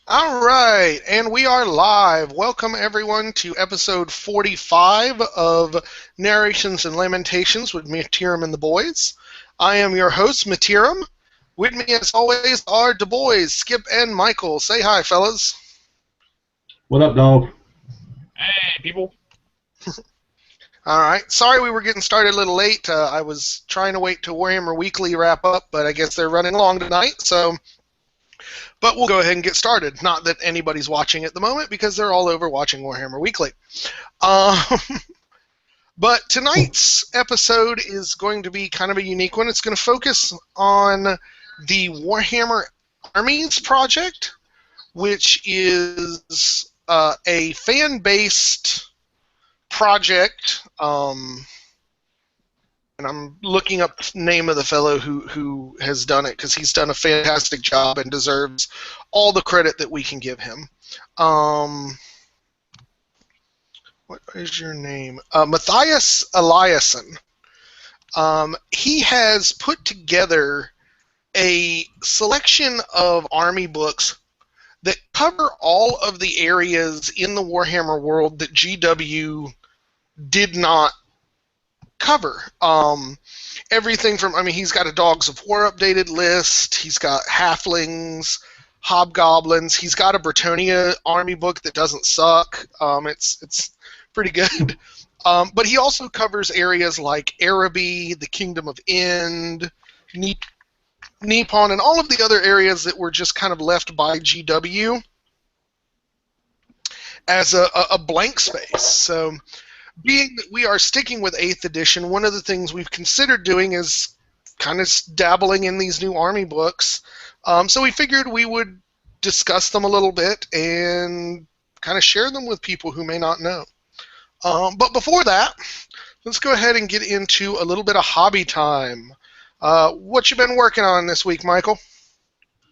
All right, and we are live. Welcome, everyone, to episode 45 of Narrations and Lamentations with Matiram and the Boys. I am your host, Matiram. With me, as always, are the boys, Skip and Michael. Say hi, fellas. What up, dog? Hey, people. All right. Sorry we were getting started a little late. I was trying to wait till Warhammer Weekly wrap up, but I guess they're running long tonight, so... But we'll go ahead and get started. Not that anybody's watching at the moment, because they're all over watching Warhammer Weekly. Um, but tonight's episode is going to be kind of a unique one. It's going to focus on the Warhammer Armies project, which is a fan-based project. And I'm looking up the name of the fellow who has done it, because he's done a fantastic job and deserves all the credit that we can give him. What is your name? Matthias Eliasson. He has put together a selection of army books that cover all of the areas in the Warhammer world that GW did not cover. Everything from, he's got a Dogs of War updated list, he's got Halflings, Hobgoblins, he's got a Bretonnia army book that doesn't suck. It's pretty good. But he also covers areas like Araby, the Kingdom of Ind, Nippon, and all of the other areas that were just kind of left by GW as a blank space. So, being that we are sticking with 8th edition, one of the things we've considered doing is kind of dabbling in these new army books. So we figured we would discuss them a little bit and kind of share them with people who may not know. But before that, let's go ahead and get into a little bit of hobby time. What you been working on this week, Michael?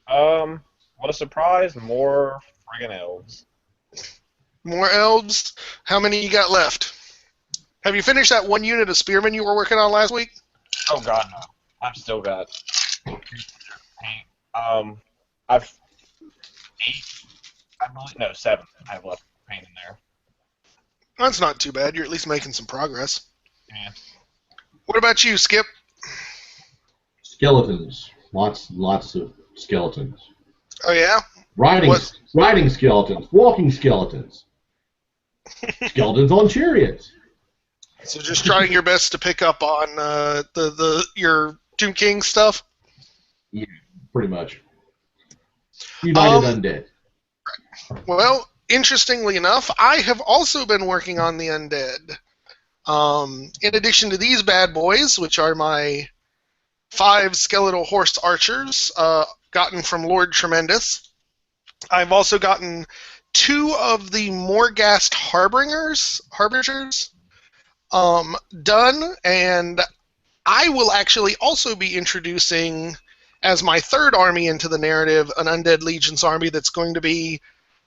What a surprise, more friggin' elves. More elves? How many you got left? Have you finished that one unit of spearmen you were working on last week? Oh god, no. I've still got paint. I've 8, I believe, no, 7 I have left paint in there. That's not too bad. You're at least making some progress. Yeah. What about you, Skip? Skeletons. Lots of skeletons. Oh, yeah? Riding skeletons. Walking skeletons. Skeletons on chariots. So just trying your best to pick up on your Tomb King stuff? Yeah, pretty much. United Undead. Well, interestingly enough, I have also been working on the Undead. In addition to these bad boys, which are my 5 skeletal horse archers, gotten from Lord Tremendous, I've also gotten 2 of the Morghast Harbingers done, and I will actually also be introducing, as my 3rd army into the narrative, an Undead Legion's army that's going to be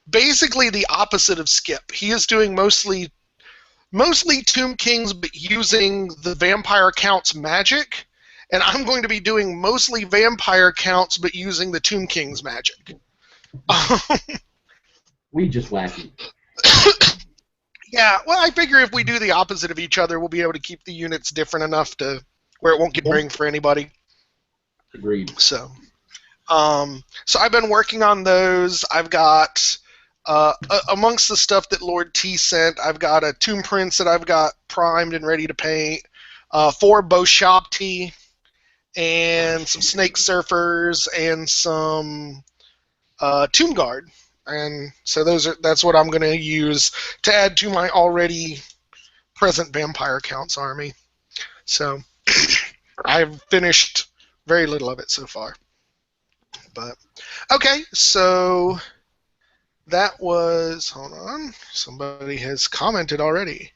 basically the opposite of Skip. He is doing mostly Tomb Kings, but using the Vampire Count's magic, and I'm going to be doing mostly Vampire Counts, but using the Tomb King's magic. We just wacky. Yeah, well, I figure if we do the opposite of each other, we'll be able to keep the units different enough to where it won't get boring for anybody. Agreed. So I've been working on those. I've got, amongst the stuff that Lord T sent, I've got a Tomb Prince that I've got primed and ready to paint, 4 Boshopti, and some Snake Surfers, and some Tomb Guard. And so that's what I'm going to use to add to my already present Vampire Counts army. So I've finished very little of it so far. But okay, so that was, hold on, somebody has commented already.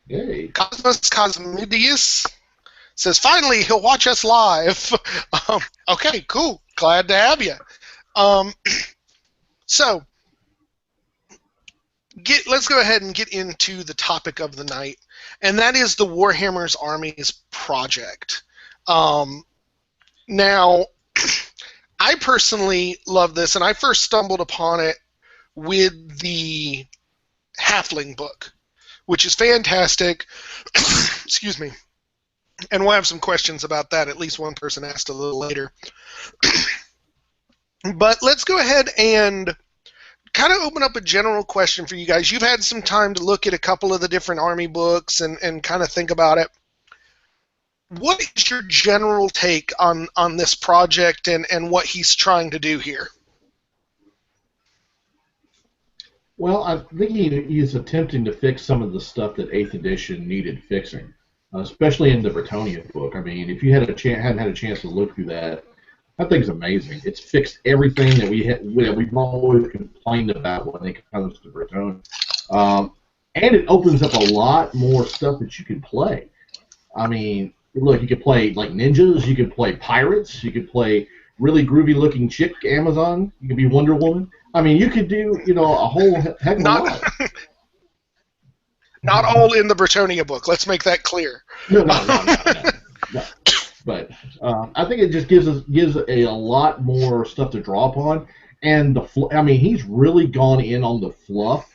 Yay. Cosmos Cosmidius says, finally, he'll watch us live. Okay, cool. Glad to have you. So, let's go ahead and get into the topic of the night, and that is the Warhammer's Armies project. Now, I personally love this, and I first stumbled upon it with the Halfling book, which is fantastic. Excuse me. And we'll have some questions about that. At least one person asked a little later. But let's go ahead and kind of open up a general question for you guys. You've had some time to look at a couple of the different Army books and kind of think about it. What is your general take on this project and what he's trying to do here? Well, I think he's attempting to fix some of the stuff that 8th edition needed fixing, especially in the Bretonnia book. I mean, if you hadn't had a chance to look through that, I think it's amazing. It's fixed everything that we've always complained about when it comes to Bretonnia. And it opens up a lot more stuff that you can play. I mean, look, you could play like ninjas, you could play pirates, you could play really groovy-looking chick Amazon, you could be Wonder Woman. I mean, you could do, a whole heck of a lot. Not all in the Bretonnia book. Let's make that clear. No. But I think it just gives a lot more stuff to draw upon, and he's really gone in on the fluff,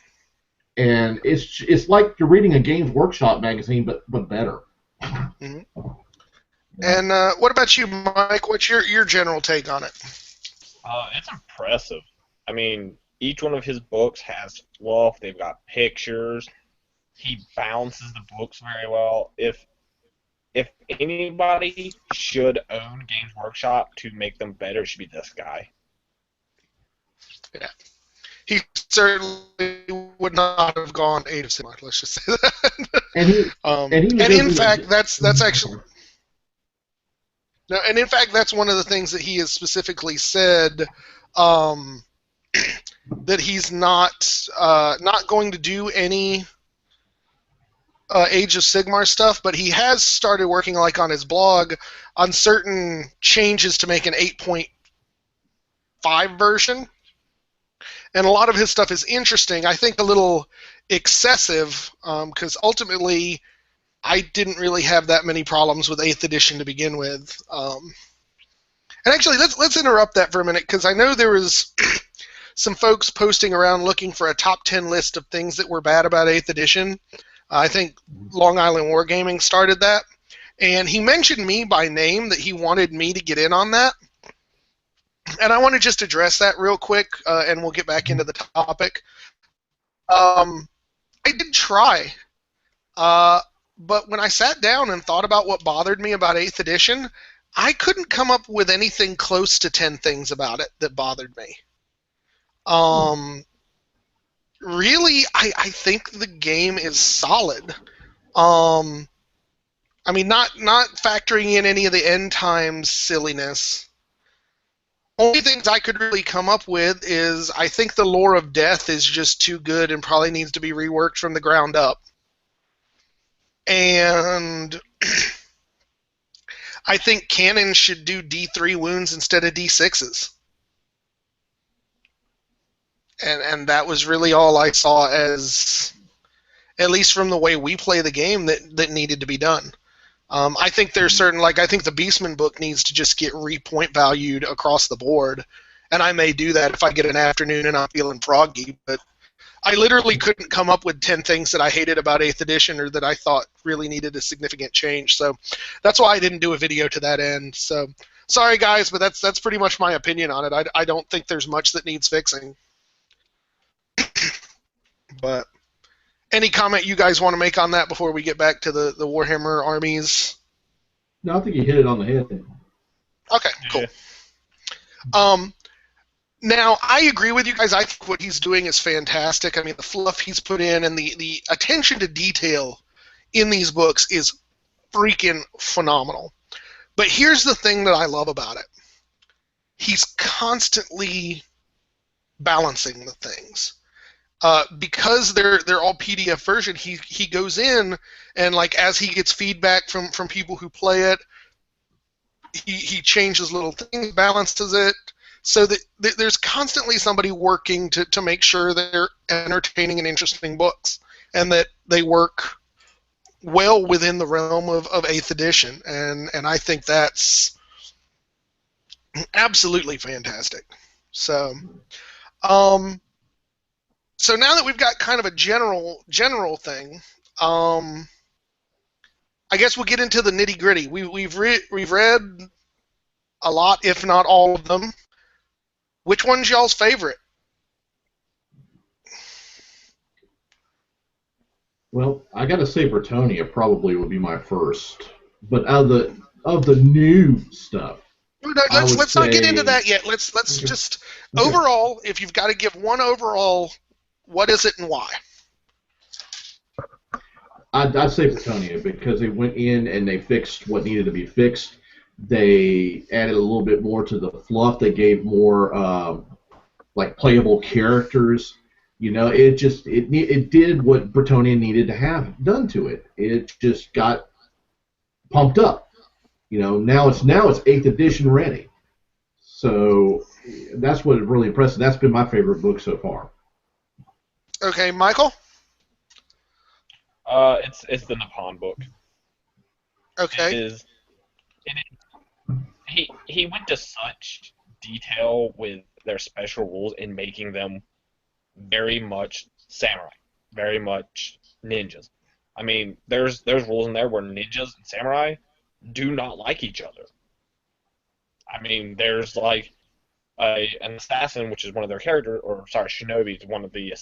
and it's like you're reading a Games Workshop magazine, but better. Mm-hmm. And what about you, Mike? What's your general take on it? It's impressive. I mean, each one of his books has fluff. They've got pictures. He balances the books very well. If anybody should own Games Workshop to make them better, it should be this guy. Yeah. He certainly would not have gone Age of Sigmar, let's just say that. And in fact, that's actually... No, and in fact, that's one of the things that he has specifically said, that he's not going to do any Age of Sigmar stuff, but he has started working, like on his blog, on certain changes to make an 8.5 version. And a lot of his stuff is interesting. I think a little excessive, because ultimately I didn't really have that many problems with 8th edition to begin with. And actually, let's interrupt that for a minute, because I know there was some folks posting around looking for a top 10 list of things that were bad about 8th edition. I think Long Island Wargaming started that. And he mentioned me by name, that he wanted me to get in on that. And I want to just address that real quick, and we'll get back into the topic. I did try, but when I sat down and thought about what bothered me about 8th edition, I couldn't come up with anything close to 10 things about it that bothered me. Really, I think the game is solid. I mean, not factoring in any of the end times silliness. Only things I could really come up with is I think the lore of death is just too good and probably needs to be reworked from the ground up. And I think canon should do D3 wounds instead of D6s. And that was really all I saw as, at least from the way we play the game, that needed to be done. I think there's certain, like I think the Beastman book needs to just get re-point valued across the board, and I may do that if I get an afternoon and I'm feeling froggy, but I literally couldn't come up with 10 things that I hated about 8th edition or that I thought really needed a significant change, so that's why I didn't do a video to that end. So sorry guys, but that's pretty much my opinion on it. I don't think there's much that needs fixing. But any comment you guys want to make on that before we get back to the Warhammer Armies? No, I think you hit it on the head. Okay, cool. Now, I agree with you guys. I think what he's doing is fantastic. I mean, the fluff he's put in and the attention to detail in these books is freaking phenomenal. But here's the thing that I love about it. He's constantly balancing the things. Because they're all PDF version, he goes in and, like, as he gets feedback from people who play it, he changes little things, balances it, so that there's constantly somebody working to make sure they're entertaining and interesting books, and that they work well within the realm of 8th edition, and I think that's Absolutely fantastic. So, um, so now that we've got kind of a general thing, I guess we'll get into the nitty gritty. We've read a lot, if not all of them. Which one's y'all's favorite? Well, I got to say Bretonia probably would be my first. But out of the new stuff, No, I would let's not get into say that yet. Let's okay. just Okay. overall. If you've got to give one overall, what is it and why? I'd say Bretonia because they went in and they fixed what needed to be fixed. They added a little bit more to the fluff. They gave more like playable characters. You know, it did what Bretonia needed to have done to it. It just got pumped up. You know, now it's 8th edition ready. So that's what really impressed. That's been my favorite book so far. Okay, Michael. It's the Nippon book. Okay. It is. He went to such detail with their special rules in making them very much samurai, very much ninjas. I mean, there's rules in there where ninjas and samurai do not like each other. I mean, there's like an assassin, which is one of their characters, or sorry, shinobi is one of the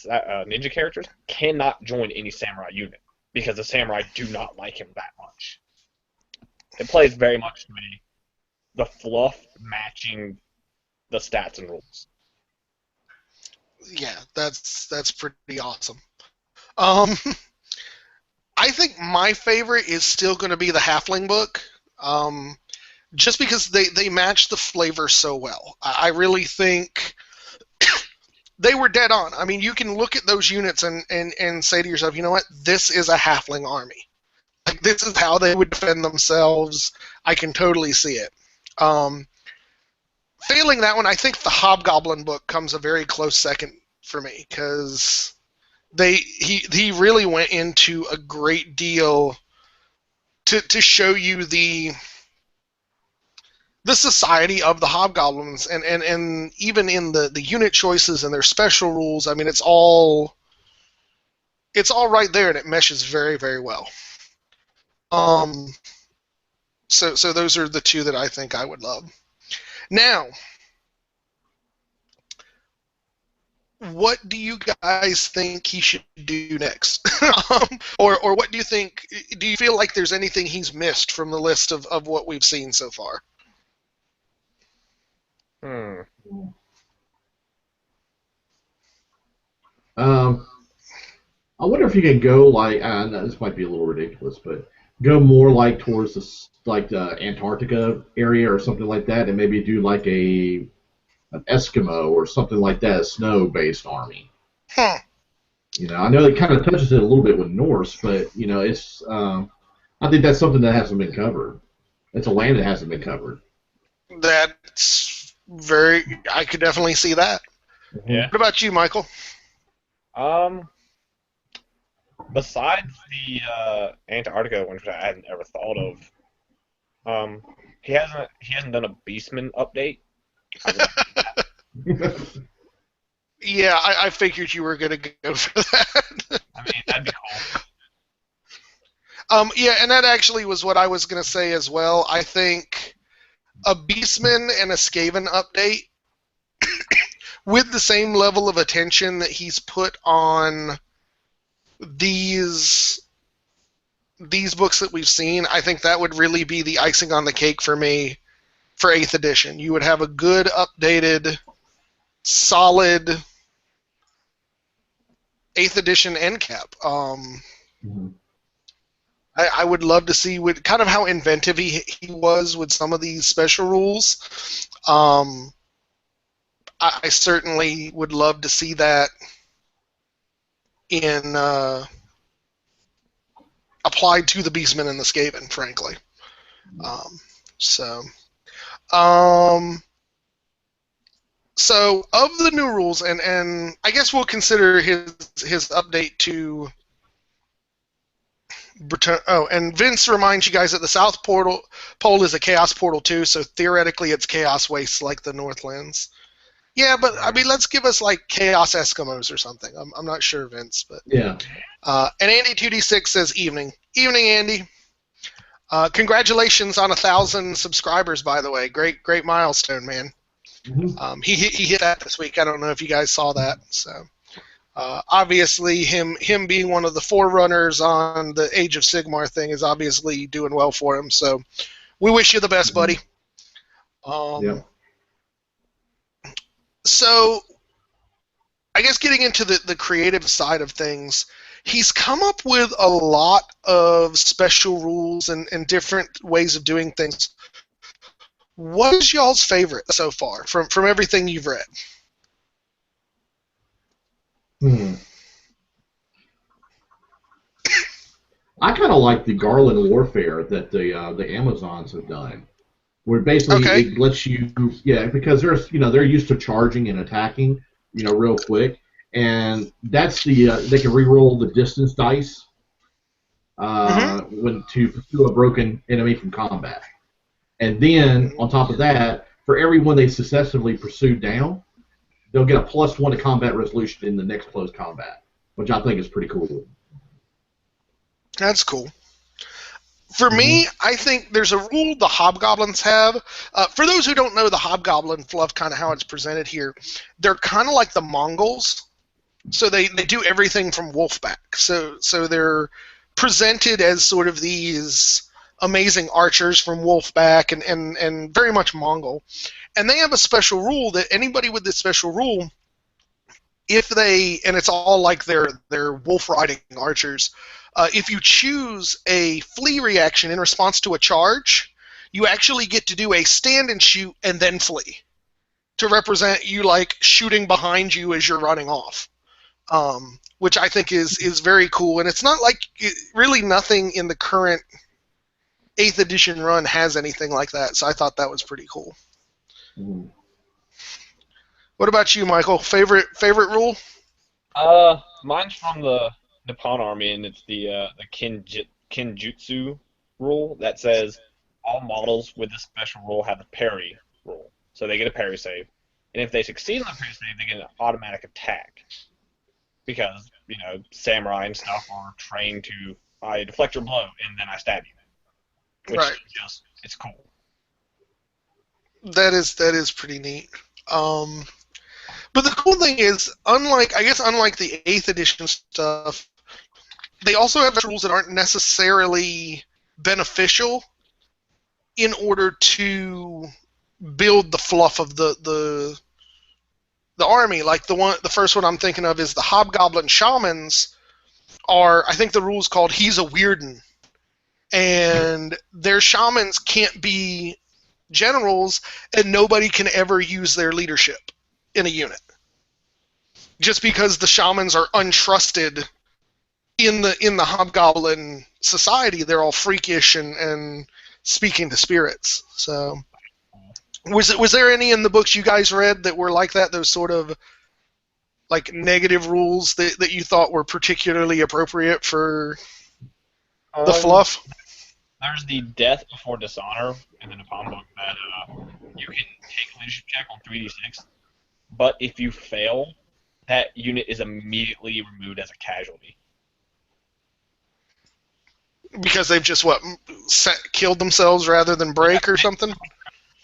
ninja characters, cannot join any samurai unit because the samurai do not like him that much. It plays very much to me the fluff matching the stats and rules. Yeah, that's pretty awesome. Um, I think my favorite is still going to be the Halfling book, just because they match the flavor so well. I really think they were dead on. I mean, you can look at those units and say to yourself, you know what, this is a Halfling army. Like, this is how they would defend themselves. I can totally see it. Failing that one, I think the Hobgoblin book comes a very close second for me because he really went into a great deal to show you the society of the Hobgoblins and even in the unit choices and their special rules. I mean, it's all right there and it meshes very, very well. So those are the two that I think I would love. Now, what do you guys think he should do next? Or what do you think? Do you feel like there's anything he's missed from the list of what we've seen so far? I wonder if you can go like this might be a little ridiculous, but go more like towards the Antarctica area or something like that, and maybe do like an Eskimo or something like that, a snow-based army. Huh. You know, I know it kind of touches it a little bit with Norse, but you know, it's I think that's something that hasn't been covered. It's a land that hasn't been covered. That's very. I could definitely see that. Yeah. What about you, Michael? Besides the Antarctica one, which I hadn't ever thought of, he hasn't done a Beastman update. Yeah, I figured you were gonna go for that. I mean, that'd be cool. Yeah, and that actually was what I was gonna say as well. I think a Beastman and a Skaven update with the same level of attention that he's put on these books that we've seen, I think that would really be the icing on the cake for me for 8th edition. You would have a good, updated, solid 8th edition end cap. I would love to see kind of how inventive he was with some of these special rules. I certainly would love to see that in applied to the Beastmen and the Skaven, frankly. So of the new rules, and I guess we'll consider his update to Oh, and Vince reminds you guys that the South Pole is a Chaos Portal too, so theoretically it's Chaos Waste like the Northlands. Yeah, but I mean, let's give us like Chaos Eskimos or something. I'm not sure, Vince, but Yeah. And Andy 2D6 says evening. Evening, Andy. Congratulations on 1,000 subscribers, by the way. Great milestone, man. Mm-hmm. He hit that this week. I don't know if you guys saw that. So obviously, him being one of the forerunners on the Age of Sigmar thing is obviously doing well for him. So we wish you the best, buddy. Yeah. So I guess getting into the creative side of things, he's come up with a lot of special rules and different ways of doing things. What is y'all's favorite so far from everything you've read? I kind of like the Garland warfare that the Amazons have done, where basically it lets you, because they're used to charging and attacking, real quick, and that's they can re-roll the distance dice when to pursue a broken enemy from combat, and then on top of that, for everyone they successfully pursued down, they'll get a +1 to combat resolution in the next close combat, which I think is pretty cool. That's cool. For me, I think there's a rule the Hobgoblins have. For those who don't know the Hobgoblin fluff, kind of how it's presented here, they're kind of like the Mongols. So they do everything from Wolfpack. So they're presented as sort of these amazing archers from Wolfpack and very much Mongol. And they have a special rule that anybody with this special rule, if they, and it's all like their wolf riding archers, if you choose a flee reaction in response to a charge, you actually get to do a stand and shoot and then flee to represent you like shooting behind you as you're running off, which I think is very cool. And it's not like really nothing in the current 8th edition run has anything like that, so I thought that was pretty cool. What about you, Michael? Favorite rule? Mine's from the Nippon Army, and it's the Kinjutsu rule that says all models with this special rule have a parry rule, so they get a parry save, and if they succeed on the parry save, they get an automatic attack, because samurai and stuff are trained to I deflect your blow and then I stab you, which is just it's cool. That is pretty neat. But the cool thing is, unlike the 8th edition stuff, they also have rules that aren't necessarily beneficial in order to build the fluff of the army. Like the first one I'm thinking of is the Hobgoblin Shamans are, I think the rule's called He's a Weirden. And their shamans can't be generals, and nobody can ever use their leadership in a unit. Just because the shamans are untrusted in the Hobgoblin society, they're all freakish and speaking to spirits. So, was there any in the books you guys read that were like that? Those sort of like negative rules that you thought were particularly appropriate for the fluff? There's the Death Before Dishonor in the Nippon book that you can take a leadership check on 3d6, but if you fail, that unit is immediately removed as a casualty. Because they've just, killed themselves rather than break or something?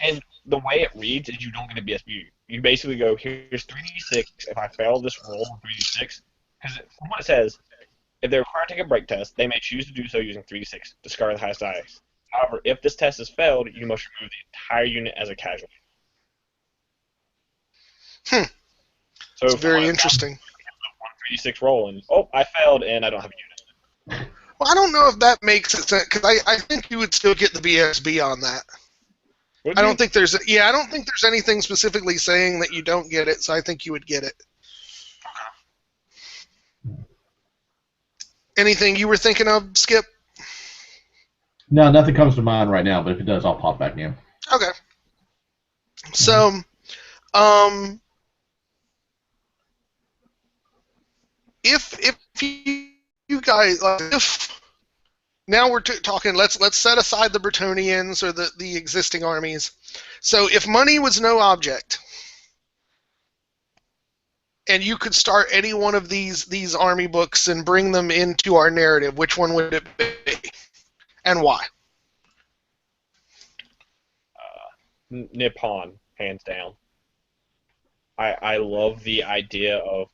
And the way it reads is you don't get a BSB. You basically go, here's 3d6. If I fail this roll on 3d6, because from what it says, if they're required to take a break test, they may choose to do so using 3d6, discard the highest dice. However, if this test is failed, you must remove the entire unit as a casualty. So it's very interesting. 3d6 roll, and I failed, and I don't have a unit. Well, I don't know if that makes it sense, because I think you would still get the BSB on that. I don't think there's anything specifically saying that you don't get it, so I think you would get it. Anything you were thinking of, Skip? No, nothing comes to mind right now, but if it does, I'll pop back in. Okay. So, if you guys, now we're talking. Let's set aside the Bretonnians or the existing armies. So if money was no object, and you could start any one of these army books and bring them into our narrative, which one would it be, and why? Nippon, hands down. I love the idea of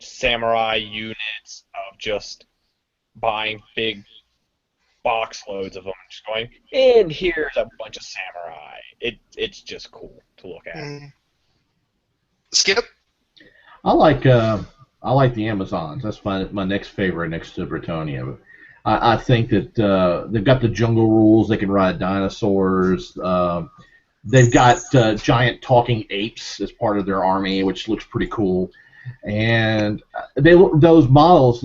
samurai units, of just buying big box loads of them, just going, and here's a bunch of samurai. It's just cool to look at. Mm. Skip? I like the Amazons. That's my next favorite next to Britannia. I think that they've got the jungle rules. They can ride dinosaurs. They've got giant talking apes as part of their army, which looks pretty cool. And those models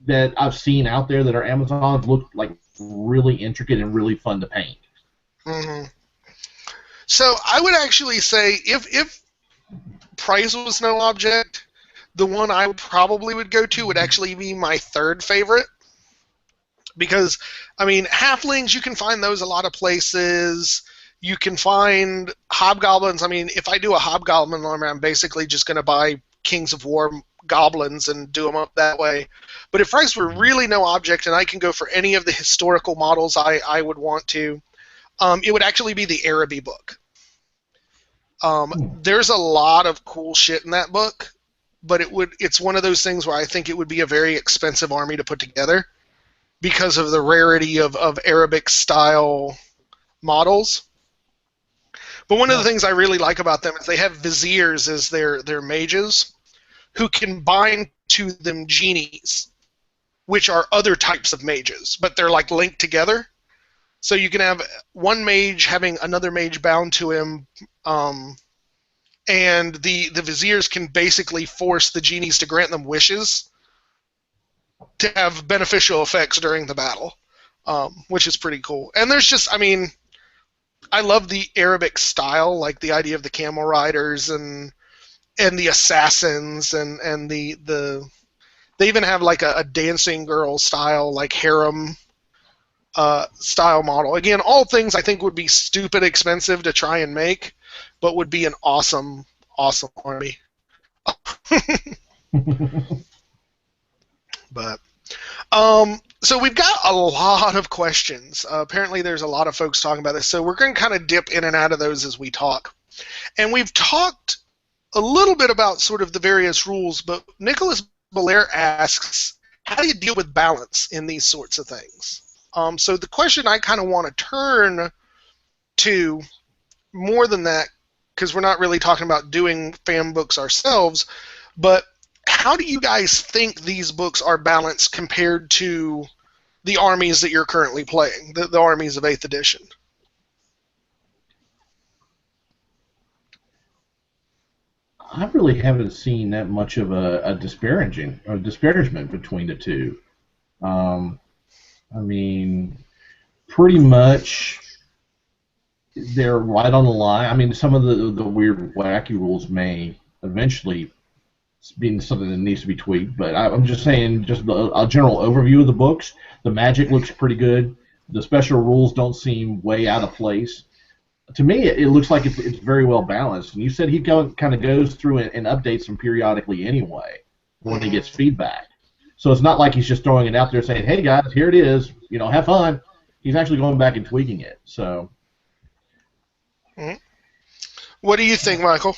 that I've seen out there that are Amazons look like really intricate and really fun to paint. Mm-hmm. So I would actually say if price was no object, the one I probably would go to would actually be my third favorite. Because, I mean, halflings, you can find those a lot of places. You can find hobgoblins. I mean, if I do a hobgoblin army, I'm basically just going to buy Kings of War goblins and do them up that way. But if price were really no object and I can go for any of the historical models I would want to, it would actually be the Araby book. There's a lot of cool shit in that book, but it's one of those things where I think it would be a very expensive army to put together because of the rarity of Arabic-style models. But one of the things I really like about them is they have viziers as their mages who can bind to them genies, which are other types of mages, but they're like linked together. So you can have one mage having another mage bound to him, and the viziers can basically force the genies to grant them wishes to have beneficial effects during the battle, which is pretty cool. And there's just, I mean, I love the Arabic style, like the idea of the camel riders and the assassins and the they even have like a dancing girl style, like harem style model. Again, all things I think would be stupid expensive to try and make, but would be an awesome army. But so we've got a lot of questions. Apparently there's a lot of folks talking about this, so we're going to kind of dip in and out of those as we talk. And we've talked a little bit about sort of the various rules, but Nicholas Belair asks, how do you deal with balance in these sorts of things? So the question I kind of want to turn to, more than that, because we're not really talking about doing fan books ourselves, but how do you guys think these books are balanced compared to the armies that you're currently playing, the armies of 8th edition? I really haven't seen that much of a disparagement between the two. I mean, pretty much they're right on the line. I mean, some of the weird, wacky rules may eventually be something that needs to be tweaked, but I'm just saying, just a general overview of the books. The magic looks pretty good. The special rules don't seem way out of place. To me, it looks like it's very well balanced. And you said he kind of goes through and updates them periodically anyway when he gets feedback. So it's not like he's just throwing it out there saying, "Hey guys, here it is. You know, have fun." He's actually going back and tweaking it. So, what do you think, Michael?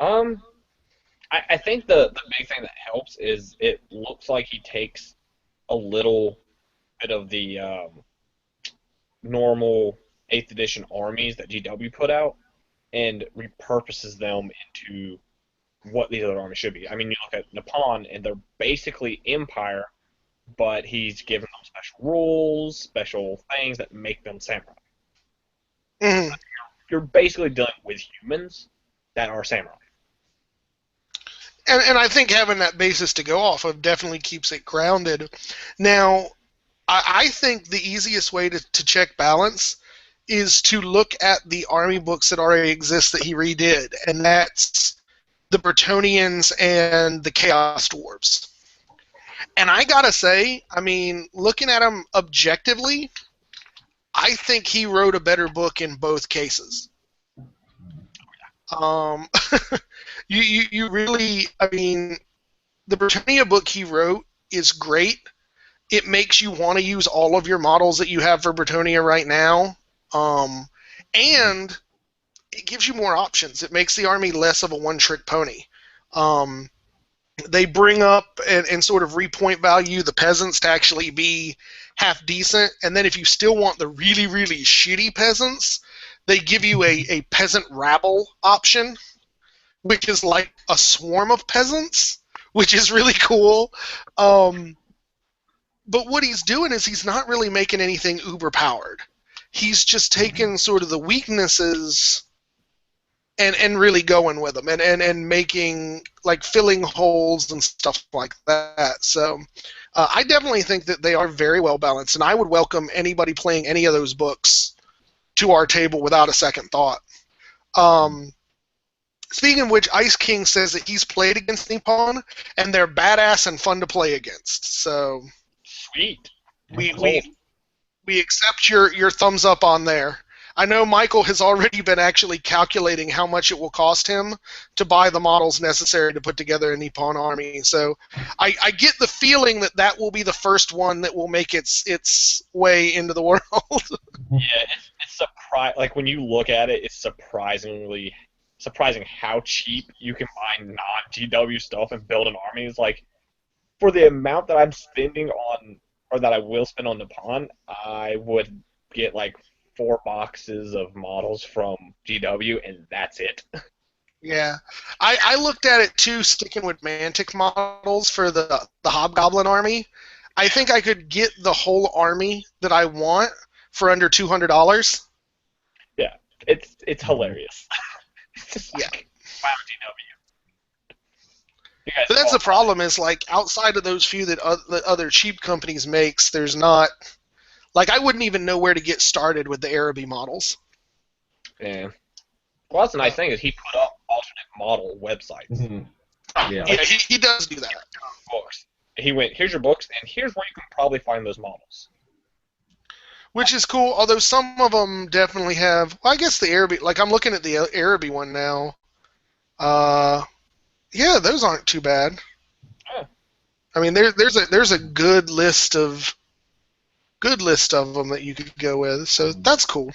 I think the big thing that helps is it looks like he takes a little bit of the normal 8th edition armies that GW put out and repurposes them into what these other armies should be. I mean, you look at Nippon, and they're basically Empire, but he's given them special rules, special things that make them samurai. Mm-hmm. You're basically dealing with humans that are samurai. And I think having that basis to go off of definitely keeps it grounded. Now, I think the easiest way to check balance is to look at the army books that already exist that he redid, and that's the Bretonnians and the Chaos Dwarves. And I gotta say, I mean, looking at him objectively, I think he wrote a better book in both cases. Um, you really, I mean, the Britannia book he wrote is great. It makes you want to use all of your models that you have for Britannia right now. And it gives you more options. It makes the army less of a one-trick pony. They bring up and sort of repoint value the peasants to actually be half decent, and then if you still want the really, really shitty peasants, they give you a peasant rabble option, which is like a swarm of peasants, which is really cool. But what he's doing is he's not really making anything uber powered. He's just taking sort of the weaknesses and really going with them and making, like, filling holes and stuff like that. So I definitely think that they are very well balanced, and I would welcome anybody playing any of those books to our table without a second thought. Speaking of which, Ice King says that he's played against Nippon, and they're badass and fun to play against. So Sweet. we accept your thumbs up on there. I know Michael has already been actually calculating how much it will cost him to buy the models necessary to put together a Nippon army. So I get the feeling that that will be the first one that will make its way into the world. Yeah, it's like when you look at it, it's surprising how cheap you can buy non-GW stuff and build an army. It's like, for the amount that I'm spending on, or that I will spend on Nippon, I would get like 4 boxes of models from GW, and that's it. Yeah. I looked at it too, sticking with Mantic models for the Hobgoblin army. I think I could get the whole army that I want for under $200. Yeah, it's hilarious. It's just like, wow, GW. But that's the problem, is like, outside of those few that other cheap companies makes, there's not, like, I wouldn't even know where to get started with the Araby models. Yeah. Well, that's the nice thing, is he put up alternate model websites. Mm-hmm. Yeah. He does do that. Books. He went, here's your books, and here's where you can probably find those models. Which is cool, although some of them definitely have, well, I guess the Araby, like, I'm looking at the Araby one now. Yeah, those aren't too bad. Yeah. I mean, there's a good list of them that you could go with, so that's cool.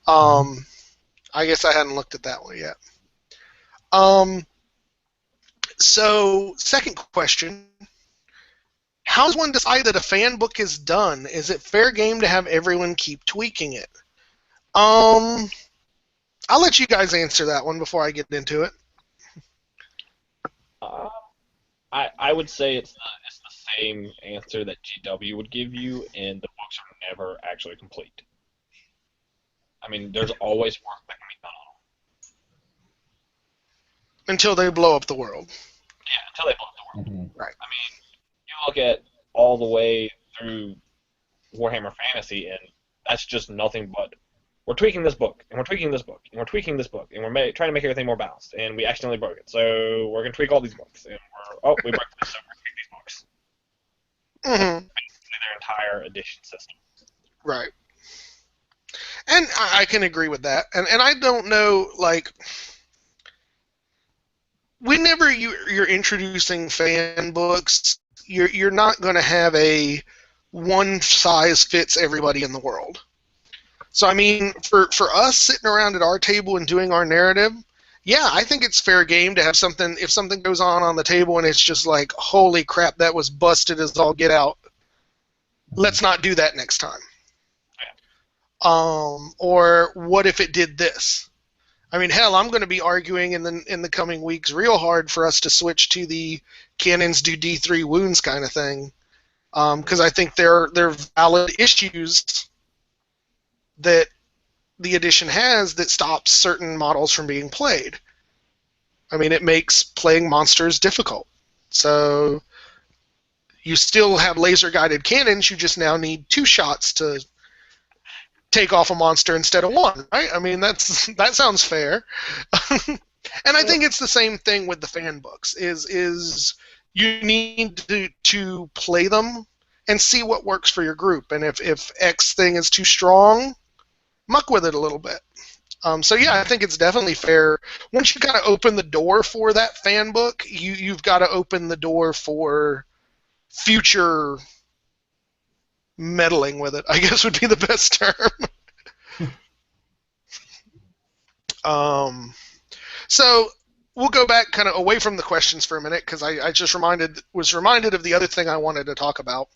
I guess I hadn't looked at that one yet. So, second question. How does one decide that a fan book is done? Is it fair game to have everyone keep tweaking it? I'll let you guys answer that one before I get into it. I would say it's the same answer that GW would give you, and the books are never actually complete. I mean, there's always work that can be done on them. Until they blow up the world. Yeah, until they blow up the world. Mm-hmm. Right. I mean, you look at all the way through Warhammer Fantasy, and that's just nothing but, we're tweaking this book, and we're tweaking this book, and we're tweaking this book, and we're trying to make everything more balanced, and we accidentally broke it, so we're going to tweak all these books, and we broke this, so we're going to tweak these books. Mm-hmm. Basically their entire edition system. Right. And I can agree with that. And I don't know, like, whenever you're introducing fan books, you're not going to have a one size fits everybody in the world. So, I mean, for us sitting around at our table and doing our narrative, yeah, I think it's fair game to have something, if something goes on the table and it's just like, holy crap, that was busted as all get out. Let's not do that next time. Or what if it did this? I mean, hell, I'm going to be arguing in the coming weeks real hard for us to switch to the cannons do D3 wounds kind of thing, because I think they're valid issues that the edition has that stops certain models from being played. I mean, it makes playing monsters difficult. So you still have laser-guided cannons, you just now need 2 shots to take off a monster instead of 1, right? I mean, that sounds fair. And I think it's the same thing with the fan books, is you need to play them and see what works for your group. And if X thing is too strong, muck with it a little bit. So yeah, I think it's definitely fair. Once you kind of open the door for that fan book, you've got to open the door for future meddling with it, I guess would be the best term. So we'll go back kind of away from the questions for a minute, because I just was reminded of the other thing I wanted to talk about.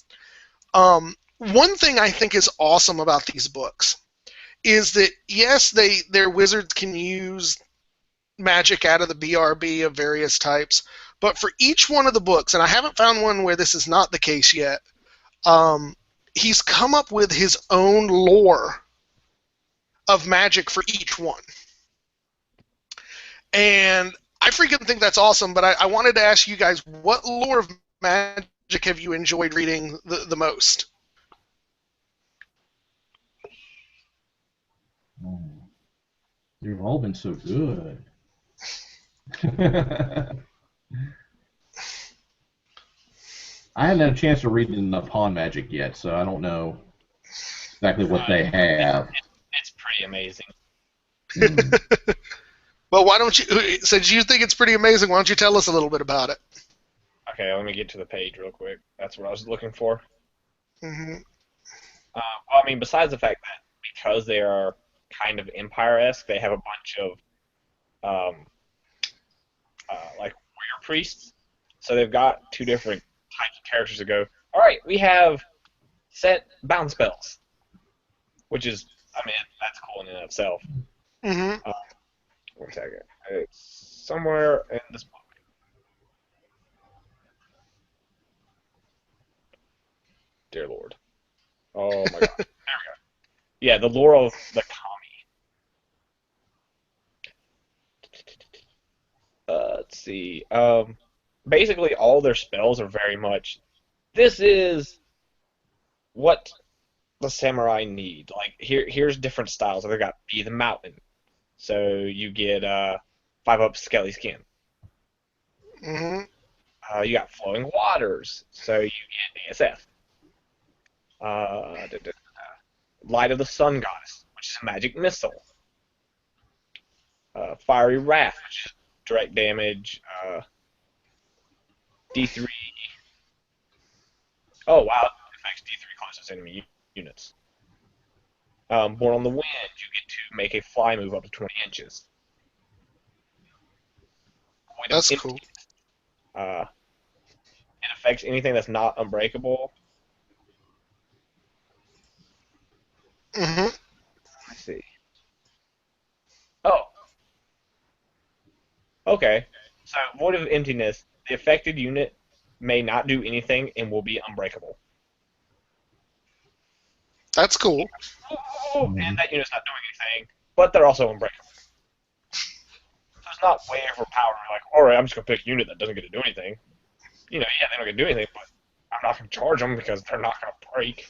One thing I think is awesome about these books is that, yes, their wizards can use magic out of the BRB of various types, but for each one of the books, and I haven't found one where this is not the case yet, he's come up with his own lore of magic for each one. And I freaking think that's awesome, but I wanted to ask you guys, what lore of magic have you enjoyed reading the most? Oh, you've all been so good. I haven't had a chance to read the Pawn Magic yet, so I don't know exactly what they have. It's pretty amazing. Well, why don't you, since you think it's pretty amazing, why don't you tell us a little bit about it? Okay, let me get to the page real quick. That's what I was looking for. Mm-hmm. Well, I mean, besides the fact that because they are kind of Empire-esque, they have a bunch of like warrior priests. So they've got two different types of characters to go, all right, we have set bound spells, which is, I mean, that's cool in and of itself. Mm-hmm. One second. It's somewhere in this book. Dear Lord. Oh my god. There we go. Yeah, the lore of the Kami. Let's see. Basically, all their spells are very much, this is what the samurai need. Like, here's different styles. They've got Be the Mountain. So you get 5-up Skelly Skin. Mm-hmm. You got Flowing Waters. So you get ASF. Light of the Sun Goddess, which is a magic missile. Fiery Wrath, which is direct damage. D3. Oh, wow. It affects D3 closest enemy units. Born on the Wind, you get to make a fly move up to 20 inches. That's cool. It affects anything that's not unbreakable. Mm-hmm. Let's see. Oh. Okay. So, Void of Emptiness, the affected unit may not do anything and will be unbreakable. That's cool. And that unit's not doing anything, but they're also unbreakable. So it's not way overpowered. Like, alright, I'm just going to pick a unit that doesn't get to do anything. You know, yeah, they don't get to do anything, but I'm not going to charge them because they're not going to break.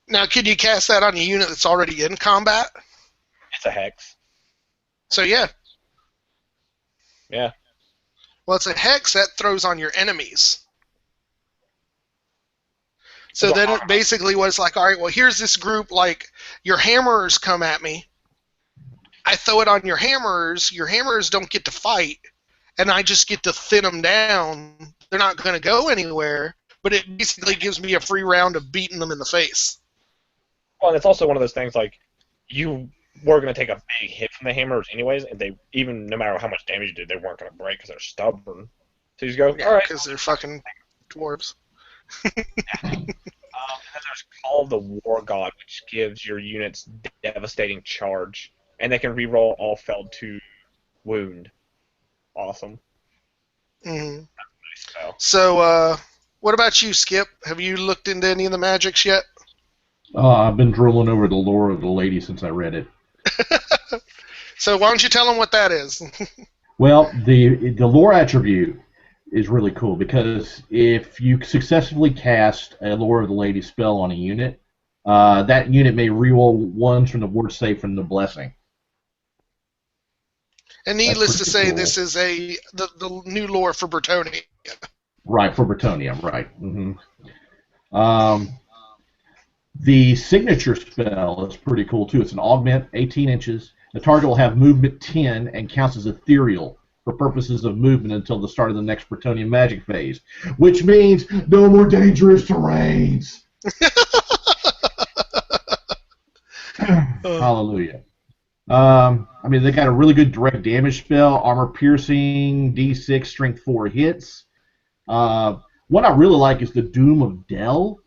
Now, could you cast that on a unit that's already in combat? It's a hex. So, yeah. Yeah. Well, it's a hex that throws on your enemies. So then it basically was like, all right, well, here's this group, like, your hammerers come at me. I throw it on your hammerers don't get to fight, and I just get to thin them down. They're not going to go anywhere, but it basically gives me a free round of beating them in the face. Well, and it's also one of those things, like, you were going to take a big hit from the hammerers anyways, and they, even no matter how much damage you did, they weren't going to break because they're stubborn. So you just go, Yeah, all right. because they're fucking dwarves. And then there's Call of the War God, which gives your units devastating charge, and they can reroll all failed to wound. Awesome. Mm-hmm. Nice spell. So, what about you, Skip? Have you looked into any of the magics yet? I've been drooling over the lore of the lady since I read it. So why don't you tell them what that is? Well, the lore attribute is really cool because if you successfully cast a Lore of the Lady spell on a unit, that unit may reroll ones from the ward save from the blessing. And needless to say, cool. this is the new lore for Bretonnia. Right, for Bretonnia, right. The signature spell is pretty cool, too. It's an augment, 18 inches. The target will have movement 10 and counts as ethereal for purposes of movement until the start of the next Bretonnian magic phase, which means no more dangerous terrains. Hallelujah. I mean, they got a really good direct damage spell, armor piercing, D6, strength 4 hits. What I really like is the Doom of Del,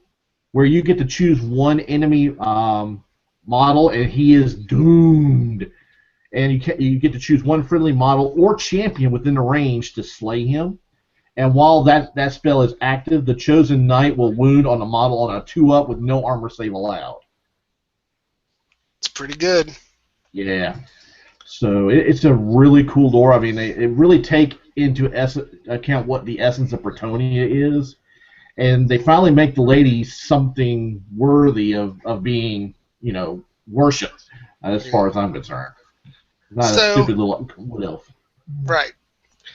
where you get to choose one enemy model, and he is doomed. And you get to choose one friendly model or champion within the range to slay him. And while that spell is active, the chosen knight will wound on a model on a 2-up with no armor save allowed. It's pretty good. Yeah. So it's a really cool lore. I mean, they really take into account what the essence of Bretonnia is. And they finally make the lady something worthy of being, worshipped, as far as I'm concerned. Not a stupid little wood elf. Right.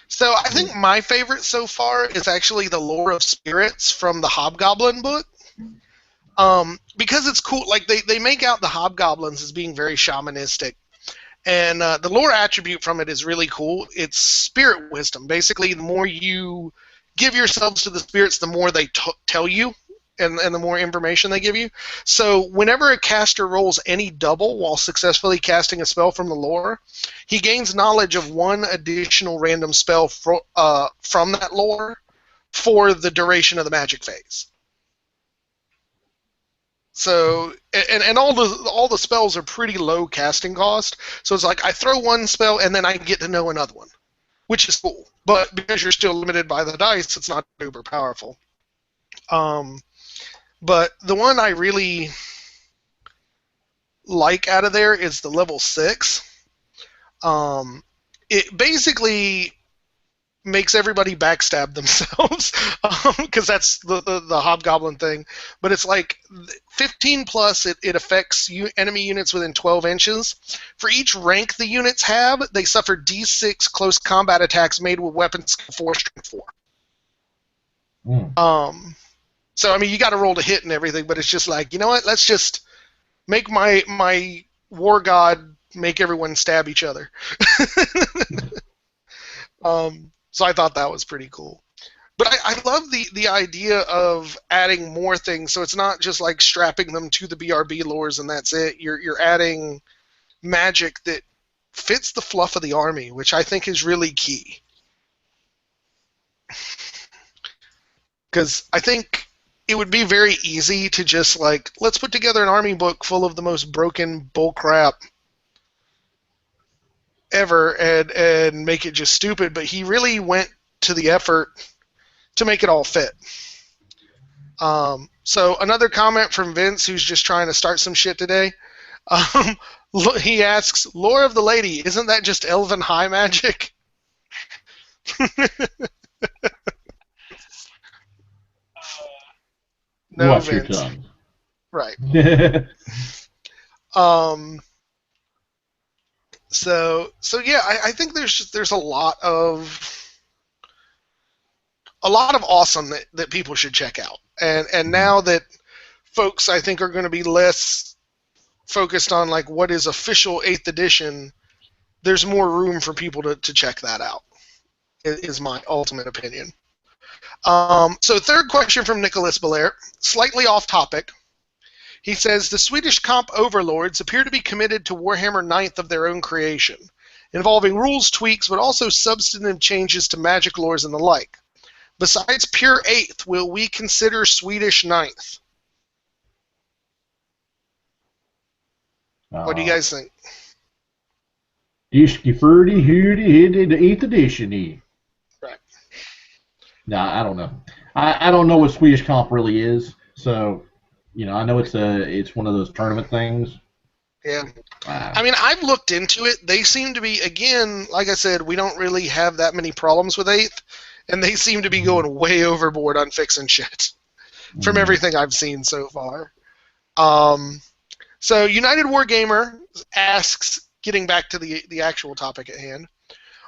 So I think my favorite so far is actually the Lore of Spirits from the Hobgoblin book. Because it's cool. Like, they make out the Hobgoblins as being very shamanistic. And the lore attribute from it is really cool. It's spirit wisdom. Basically, the more you give yourselves to the spirits, the more they tell you, and the more information they give you. So whenever a caster rolls any double while successfully casting a spell from the lore, he gains knowledge of one additional random spell from that lore for the duration of the magic phase. So, and all the spells are pretty low casting cost. So it's like I throw one spell and then I get to know another one, which is cool. But because you're still limited by the dice, it's not uber powerful. But the one I really like out of there is the level 6. It basically makes everybody backstab themselves, because that's the Hobgoblin thing. But it's like 15 plus, it affects enemy units within 12 inches. For each rank the units have, they suffer D6 close combat attacks made with weapons 4 strength 4. So, I mean, you got to roll to hit and everything, but it's just like, you know what? Let's just make my war god make everyone stab each other. So I thought that was pretty cool. But I love the idea of adding more things, so it's not just like strapping them to the BRB lores and that's it. You're adding magic that fits the fluff of the army, which I think is really key. Because I think it would be very easy to just like, let's put together an army book full of the most broken bullcrap ever and make it just stupid, but he really went to the effort to make it all fit. So another comment from Vince, who's just trying to start some shit today. He asks, Lore of the Lady, isn't that just elven high magic? No, Watch Vince. your tongue. Right. So yeah, I think there's a lot of awesome that people should check out, and now that folks I think are going to be less focused on like what is official 8th edition, there's more room for people to check that out. Is my ultimate opinion. So third question from Nicholas Belair, slightly off topic. He says, the Swedish comp overlords appear to be committed to Warhammer 9th of their own creation, involving rules tweaks but also substantive changes to magic lores and the like. Besides pure 8th, will we consider Swedish 9th? What do you guys think? Disky Furdy here to the 8th edition. Right. Nah, I don't know. I don't know what Swedish comp really is, so... I know it's one of those tournament things. Yeah. I mean, I've looked into it. They seem to be, again, like I said, we don't really have that many problems with 8th, and they seem to be going way overboard on fixing shit from everything I've seen so far. So United Wargamer asks, getting back to the actual topic at hand,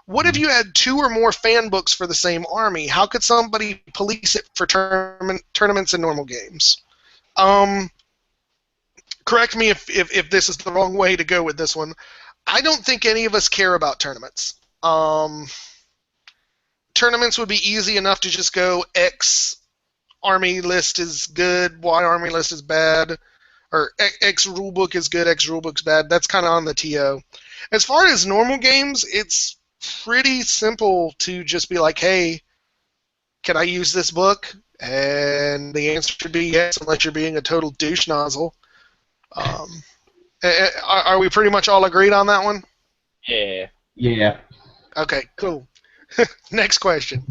What if you had 2 or more fan books for the same army? How could somebody police it for tournaments and normal games? Correct me if this is the wrong way to go with this one. I don't think any of us care about tournaments. Tournaments would be easy enough to just go X army list is good, Y army list is bad, or X rulebook is good, X rulebook's bad. That's kind of on the TO. As far as normal games, it's pretty simple to just be like, hey, can I use this book? And the answer should be yes, unless you're being a total douche nozzle. Are we pretty much all agreed on that one? Yeah. Yeah. Okay, cool. Next question.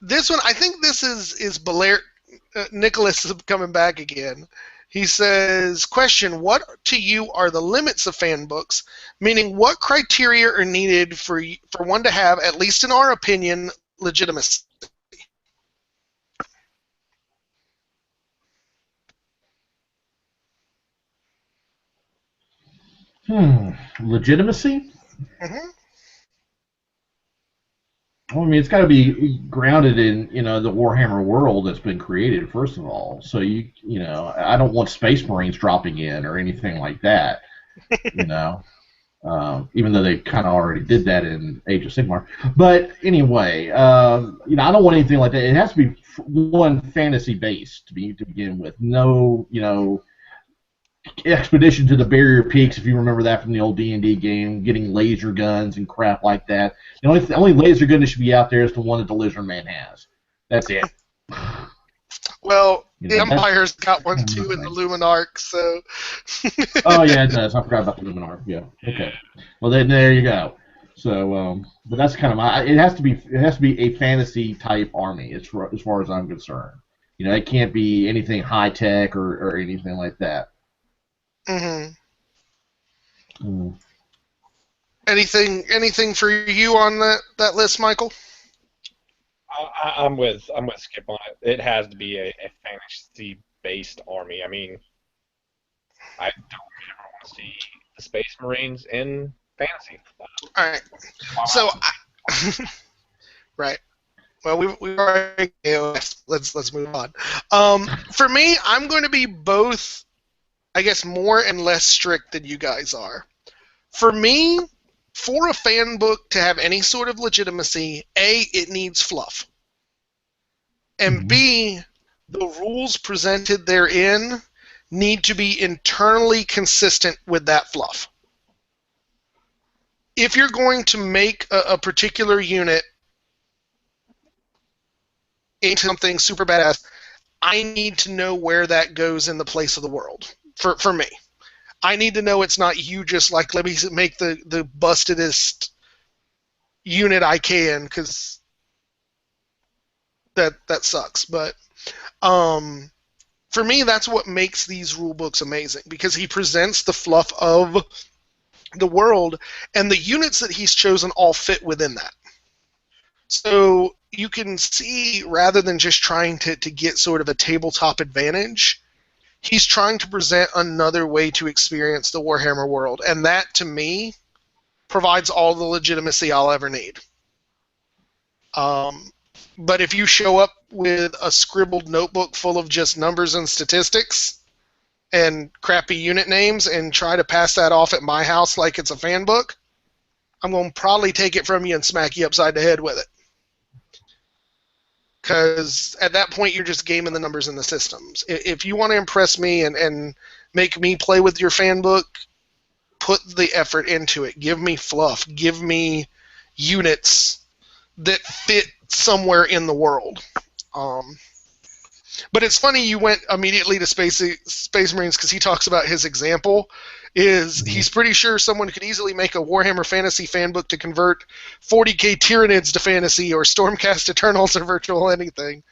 This one, I think this is Belair. Nicholas is coming back again. He says, question, what to you are the limits of fan books? Meaning, what criteria are needed for one to have, at least in our opinion, legitimacy? Legitimacy? Mm-hmm. Well, I mean, it's got to be grounded in, the Warhammer world that's been created, first of all. So, I don't want Space Marines dropping in or anything like that, even though they kind of already did that in Age of Sigmar. But anyway, I don't want anything like that. It has to be, one, fantasy-based to begin with. No, expedition to the Barrier Peaks, if you remember that from the old D&D game, getting laser guns and crap like that. The only laser gun that should be out there is the one that the Lizard Man has. That's it. Well, the Empire's got one too in the Luminarch, so. Oh yeah, it does. I forgot about the Luminarch. Yeah. Okay. Well, then there you go. So, but that's kind of my. It has to be a fantasy type army, as far as I'm concerned. It can't be anything high tech or anything like that. Mm-hmm. Mm. Anything for you on that list, Michael? I'm with Skip on it. It has to be a fantasy-based army. I mean, I don't ever want to see the Space Marines in fantasy. All right. So, right. Well, we've already. Let's move on. For me, I'm going to be both, I guess, more and less strict than you guys are. For me, for a fan book to have any sort of legitimacy, A, it needs fluff. And B, the rules presented therein need to be internally consistent with that fluff. If you're going to make a particular unit into something super badass, I need to know where that goes in the place of the world. For me, I need to know it's not you just like, let me make the bustedest unit I can, because that sucks. But for me, that's what makes these rule books amazing, because he presents the fluff of the world, and the units that he's chosen all fit within that. So you can see, rather than just trying to get sort of a tabletop advantage, he's trying to present another way to experience the Warhammer world. And that, to me, provides all the legitimacy I'll ever need. But if you show up with a scribbled notebook full of just numbers and statistics and crappy unit names and try to pass that off at my house like it's a fan book, I'm going to probably take it from you and smack you upside the head with it. Because at that point, you're just gaming the numbers and the systems. If you want to impress me and make me play with your fan book, put the effort into it. Give me fluff. Give me units that fit somewhere in the world. But it's funny you went immediately to Space Marines, because he talks about his example. He's pretty sure someone could easily make a Warhammer Fantasy fanbook to convert 40k Tyranids to fantasy, or Stormcast Eternals, or virtual anything.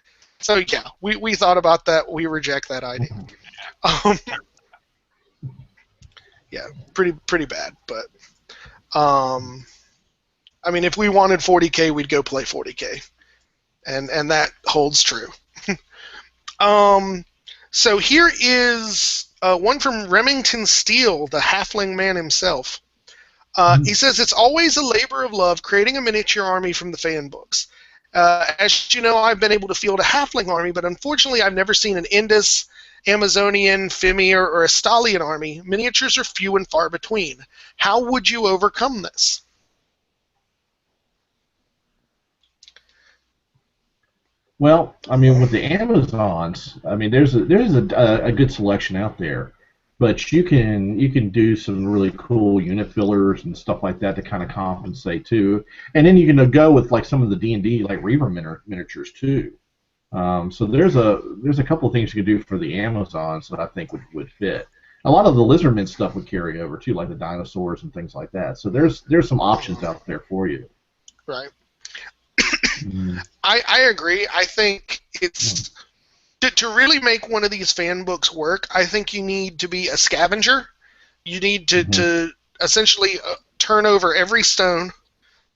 So yeah, we thought about that. We reject that idea. Yeah, pretty bad. But I mean, if we wanted 40k, we'd go play 40k, and that holds true. So here is one from Remington Steele, the halfling man himself. He says it's always a labor of love creating a miniature army from the fan books. As you know, I've been able to field a halfling army, but unfortunately I've never seen an Indus, Amazonian, Fimir, or a Stalian army. Miniatures are few and far between. How would you overcome this? Well, I mean, with the Amazons, I mean, there's a good selection out there, but you can do some really cool unit fillers and stuff like that to kind of compensate too, and then you can go with like some of the D&D like Reaver miniatures too. So there's a couple of things you can do for the Amazons that I think would fit. A lot of the Lizardmen stuff would carry over too, like the dinosaurs and things like that. So there's some options out there for you. Right. Mm. I agree. I think it's to really make one of these fan books work. I think you need to be a scavenger. You need to essentially turn over every stone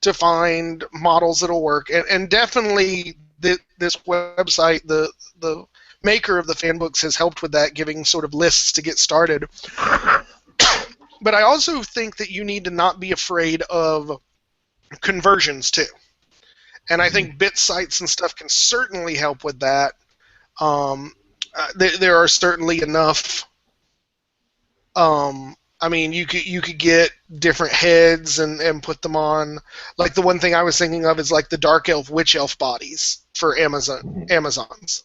to find models that'll work, and definitely this website, the maker of the fan books, has helped with that, giving sort of lists to get started. But I also think that you need to not be afraid of conversions too. And I think bit sites and stuff can certainly help with that. There are certainly enough. I mean, you could get different heads and put them on. Like the one thing I was thinking of is like the dark elf, witch elf bodies for Amazons.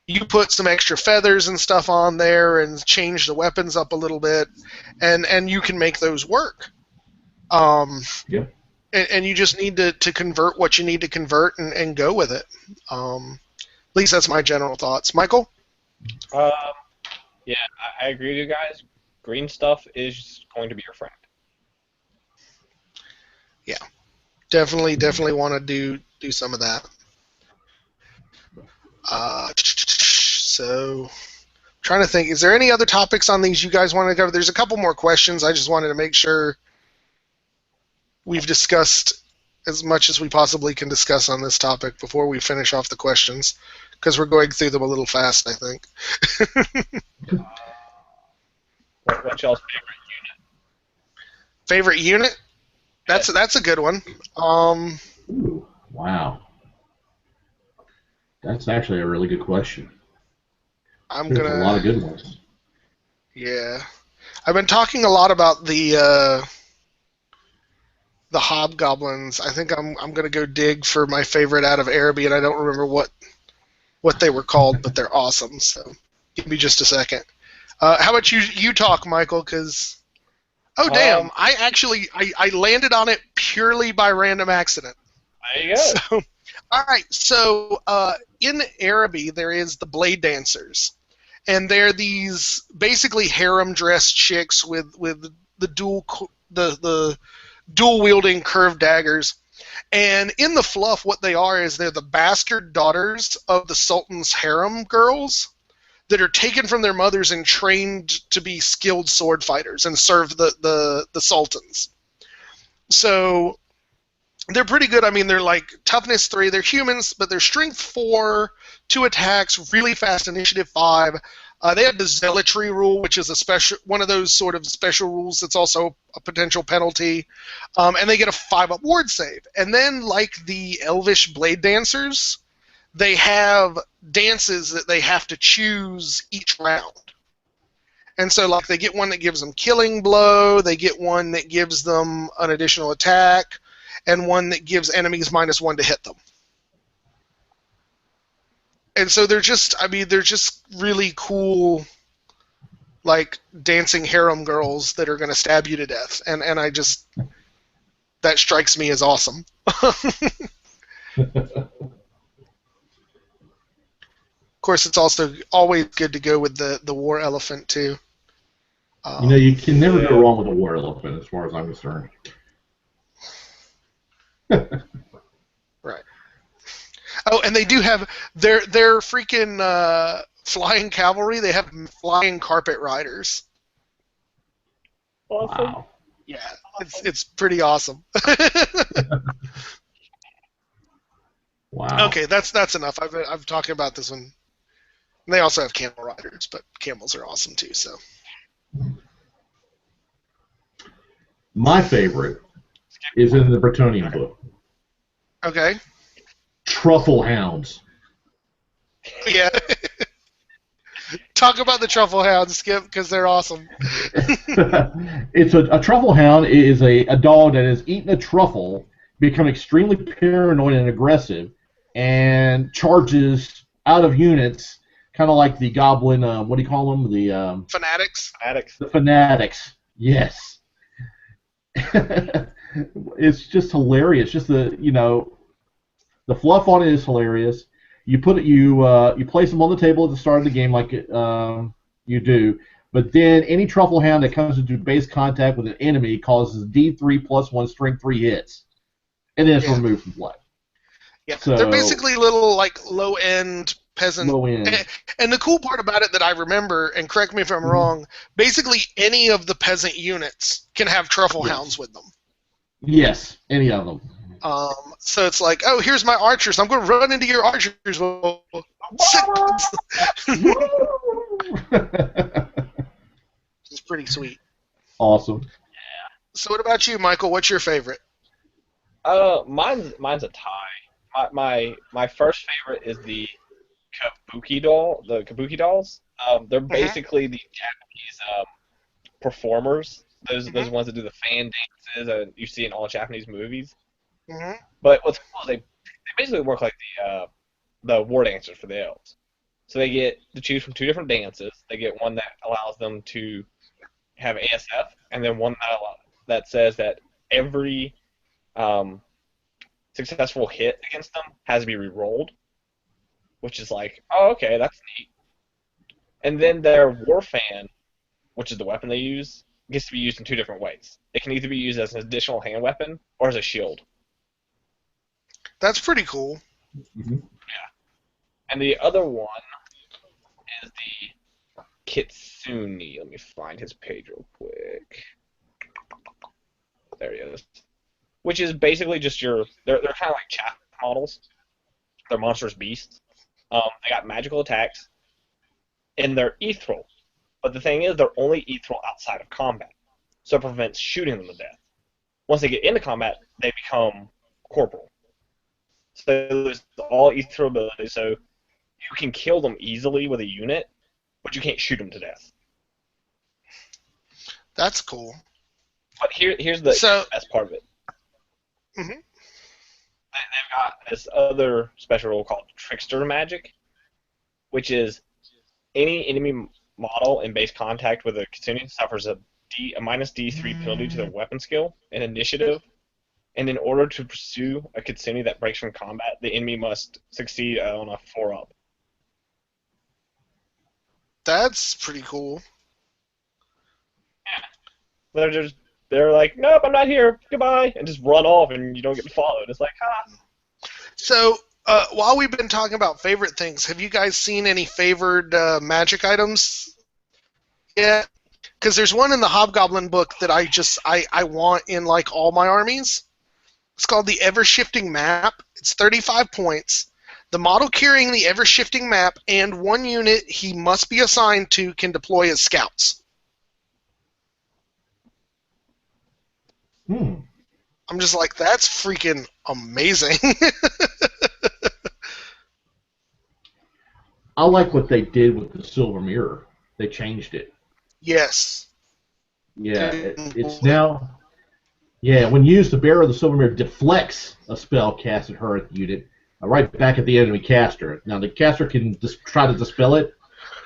You put some extra feathers and stuff on there and change the weapons up a little bit, and you can make those work. Yep. And you just need to convert what you need to convert and go with it. At least that's my general thoughts. Michael? Yeah, I agree with you guys. Green stuff is going to be your friend. Yeah, definitely want to do some of that. So, trying to think, is there any other topics on these you guys want to cover? There's a couple more questions. I just wanted to make sure we've discussed as much as we possibly can discuss on this topic before we finish off the questions, because we're going through them a little fast, I think. What's y'all's favorite unit? Favorite unit? That's a good one. Ooh, wow. That's actually a really good question. There's a lot of good ones. Yeah. I've been talking a lot about the Hobgoblins. I think I'm gonna go dig for my favorite out of Araby, and I don't remember what they were called, but they're awesome. So give me just a second. How about you talk, Michael? Because damn, I landed on it purely by random accident. There you go. So, all right. So in Araby there is the Blade Dancers, and they're these basically harem-dressed chicks with the dual wielding curved daggers. And in the fluff, what they are is they're the bastard daughters of the Sultan's harem girls that are taken from their mothers and trained to be skilled sword fighters and serve the sultans. So they're pretty good. I mean, they're like toughness 3. They're humans, but they're strength 4, 2 attacks, really fast initiative 5. They have the zealotry rule, which is one of those sort of special rules that's also a potential penalty. And they get a 5-up ward save. And then, like the Elvish Blade Dancers, they have dances that they have to choose each round. And so, like, they get one that gives them Killing Blow, they get one that gives them an additional attack, and one that gives enemies -1 to hit them. And so they're just really cool, like, dancing harem girls that are going to stab you to death. And that strikes me as awesome. Of course, it's also always good to go with the war elephant, too. You can never go wrong with a war elephant, as far as I'm concerned. Right. Oh, and they do have their freaking flying cavalry. They have flying carpet riders. Awesome. Wow. Yeah, it's pretty awesome. Wow. Okay, that's enough. I've talking about this one. And they also have camel riders, but camels are awesome too. So. My favorite is in the Bretonian book. Okay. Truffle Hounds. Yeah. Talk about the Truffle Hounds, Skip, because they're awesome. It's a truffle hound is a dog that has eaten a truffle, become extremely paranoid and aggressive, and charges out of units, kind of like the goblin. What do you call them? Fanatics. The fanatics. Yes. It's just hilarious. Just the fluff on it is hilarious. You place them on the table at the start of the game like you do, but then any truffle hound that comes into base contact with an enemy causes D3+1 strength 3 hits, and then it's removed from play. Yeah, so, they're basically little low end peasant. Low end. And the cool part about it that I remember, and correct me if I'm wrong, basically any of the peasant units can have truffle hounds with them. Yes, any of them. So it's like, oh, here's my archers. I'm going to run into your archers. It's pretty sweet. Awesome. Yeah. So what about you, Michael? What's your favorite? Mine's a tie. My first favorite is the Kabuki doll. The Kabuki dolls. They're basically the Japanese performers. Those ones that do the fan dances that you see in all Japanese movies. Mm-hmm. But what's cool is they basically work like the war dancers for the elves. So they get to choose from 2 different dances. They get one that allows them to have ASF, and then one that says that every successful hit against them has to be re-rolled, which is like, oh, okay, that's neat. And then their war fan, which is the weapon they use, gets to be used in 2 different ways. It can either be used as an additional hand weapon or as a shield. That's pretty cool. Mm-hmm. Yeah. And the other one is the Kitsune. Let me find his page real quick. There he is. Which is basically just they're kind of like chaff models. They're monstrous beasts. They got magical attacks, and they're ethereal. But the thing is, they're only ethereal outside of combat, so it prevents shooting them to death. Once they get into combat, they become corporal. So they lose all ethereal abilities, so you can kill them easily with a unit, but you can't shoot them to death. That's cool. But here's the best part of it. Mm-hmm. They've got this other special rule called Trickster Magic, which is any enemy model in base contact with a Kitsune suffers a minus D3 penalty to their weapon skill and initiative. And in order to pursue a Kitsune that breaks from combat, the enemy must succeed on a 4-up. That's pretty cool. Yeah. They're like, nope, I'm not here, goodbye, and just run off, and you don't get followed. It's like, So, while we've been talking about favorite things, have you guys seen any favored magic items? Yeah, because there's one in the Hobgoblin book that I want in like all my armies. It's called the Ever-Shifting Map. It's 35 points. The model carrying the Ever-Shifting Map and one unit he must be assigned to can deploy as scouts. I'm just like, that's freaking amazing. I like what they did with the Silver Mirror. They changed it. Yes. Yeah, it's now... Yeah, when used, the bearer of the Silver Mirror deflects a spell cast at her at the unit, right back at the enemy caster. Now, the caster can try to dispel it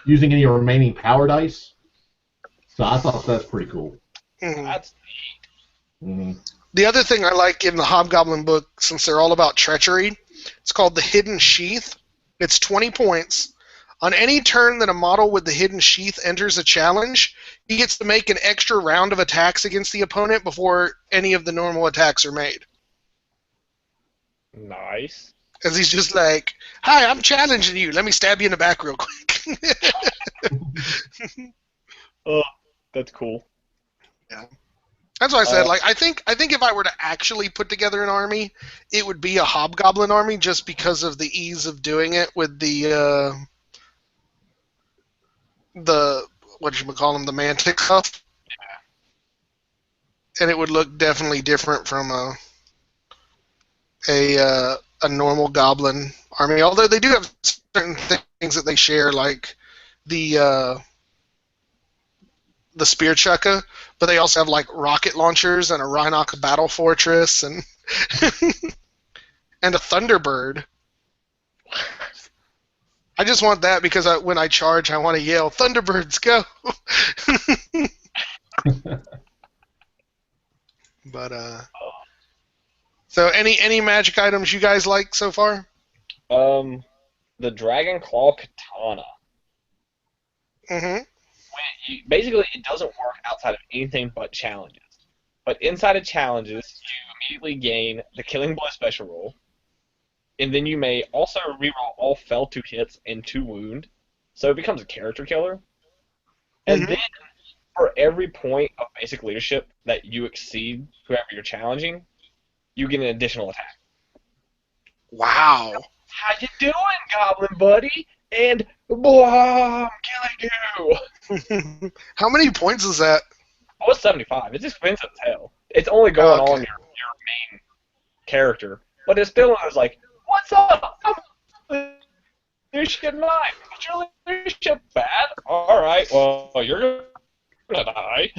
using any remaining power dice. So I thought that's pretty cool. Mm-hmm. That's neat. Mm-hmm. The other thing I like in the Hobgoblin book, since they're all about treachery, it's called the Hidden Sheath. It's 20 points. On any turn that a model with the Hidden Sheath enters a challenge, he gets to make an extra round of attacks against the opponent before any of the normal attacks are made. Nice. Because he's just like, hi, I'm challenging you. Let me stab you in the back real quick. Oh, that's cool. Yeah. That's why I said, like, I think if I were to actually put together an army, it would be a Hobgoblin army just because of the ease of doing it with the whatchamacallem, the Mantic stuff. and it would look definitely different from a normal goblin army. Although they do have certain things that they share, like the the spear chucker, but they also have like rocket launchers and a Rhinox battle fortress and and a Thunderbird. I just want that because when I charge, I want to yell, "Thunderbirds, go!" But so any magic items you guys like so far? The Dragon Claw Katana. Mm-hmm. Basically, it doesn't work outside of anything but challenges. But inside of challenges, you immediately gain the Killing Blow special roll, and then you may also reroll all fell 2 hits and 2 wound, so it becomes a character killer. And then, for every point of basic leadership that you exceed whoever you're challenging, you get an additional attack. Wow. How you doing, Goblin Buddy? And boy, I'm killing you. How many points is that? Oh, it's 75. It's expensive as hell. It's only going on your main character, but it's still I was like, what's up? I'm leadership 9. Is your leadership bad? All right. Well, you're gonna die.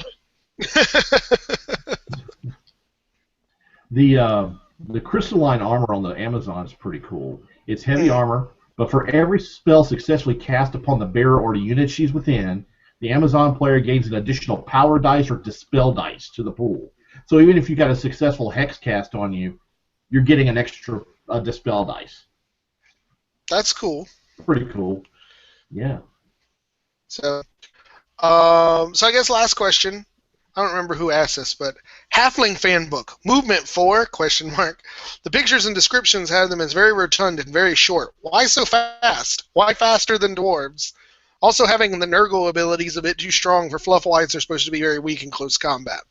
The crystalline armor on the Amazon is pretty cool. It's heavy armor, but for every spell successfully cast upon the bearer or the unit she's within, the Amazon player gains an additional power dice or dispel dice to the pool. So even if you got a successful hex cast on you, you're getting an extra dispel dice. That's cool. Pretty cool. Yeah. So I guess last question. I don't remember who asked this, but Halfling fan book, movement 4, question mark. The pictures and descriptions have them as very rotund and very short. Why so fast? Why faster than dwarves? Also having the Nurgle ability is a bit too strong for Fluffwhites. They're supposed to be very weak in close combat.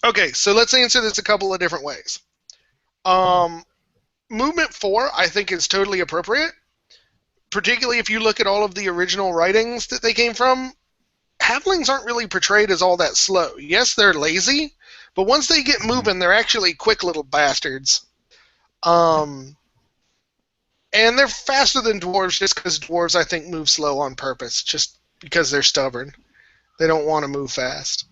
Okay, so let's answer this a couple of different ways. Movement 4, I think, is totally appropriate, particularly if you look at all of the original writings that they came from. Halflings aren't really portrayed as all that slow. Yes, they're lazy, but once they get moving, they're actually quick little bastards. And they're faster than dwarves just because dwarves, I think, move slow on purpose, just because they're stubborn. They don't want to move fast.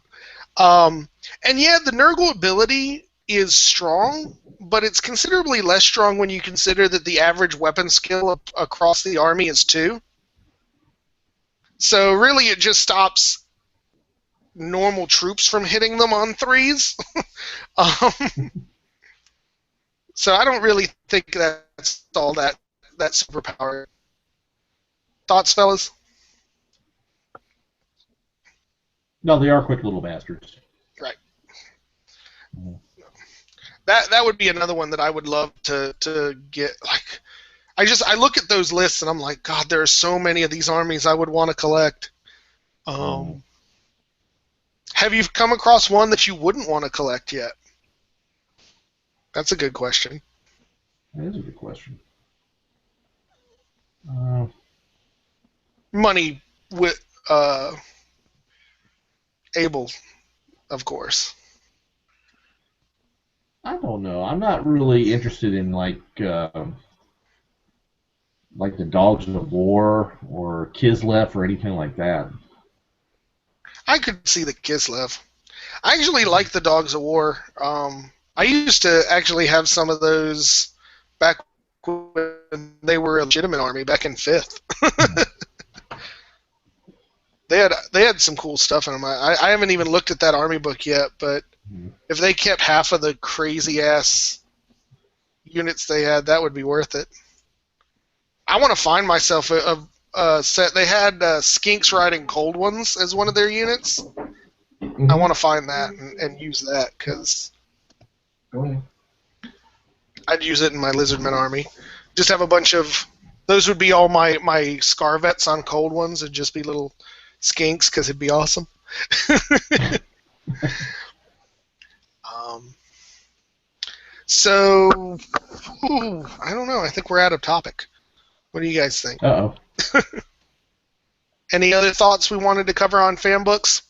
And yeah, the Nurgle ability is strong, but it's considerably less strong when you consider that the average weapon skill across the army is 2. So really it just stops normal troops from hitting them on 3s. So I don't really think that's all that superpower. Thoughts, fellas? No, they are quick little bastards. Right. That would be another one that I would love to get. Like, I look at those lists and I'm like, God, there are so many of these armies I would want to collect. Have you come across one that you wouldn't want to collect yet? That's a good question. That is a good question. Money with able, of course. I don't know. I'm not really interested in like the Dogs of War or Kislev or anything like that. I could see the Kislev. I actually like the Dogs of War. I used to actually have some of those back when they were a legitimate army back in 5th. They had some cool stuff in them. I haven't even looked at that army book yet, but if they kept half of the crazy ass units they had, that would be worth it. I want to find myself a set. They had Skinks riding Cold Ones as one of their units. I want to find that and use that because I'd use it in my Lizardman army. Just have a bunch of those would be all my Scarvets on Cold Ones. It'd just be little Skinks because it'd be awesome. So I don't know. I think we're out of topic. What do you guys think? Uh-oh. Any other thoughts we wanted to cover on fan books?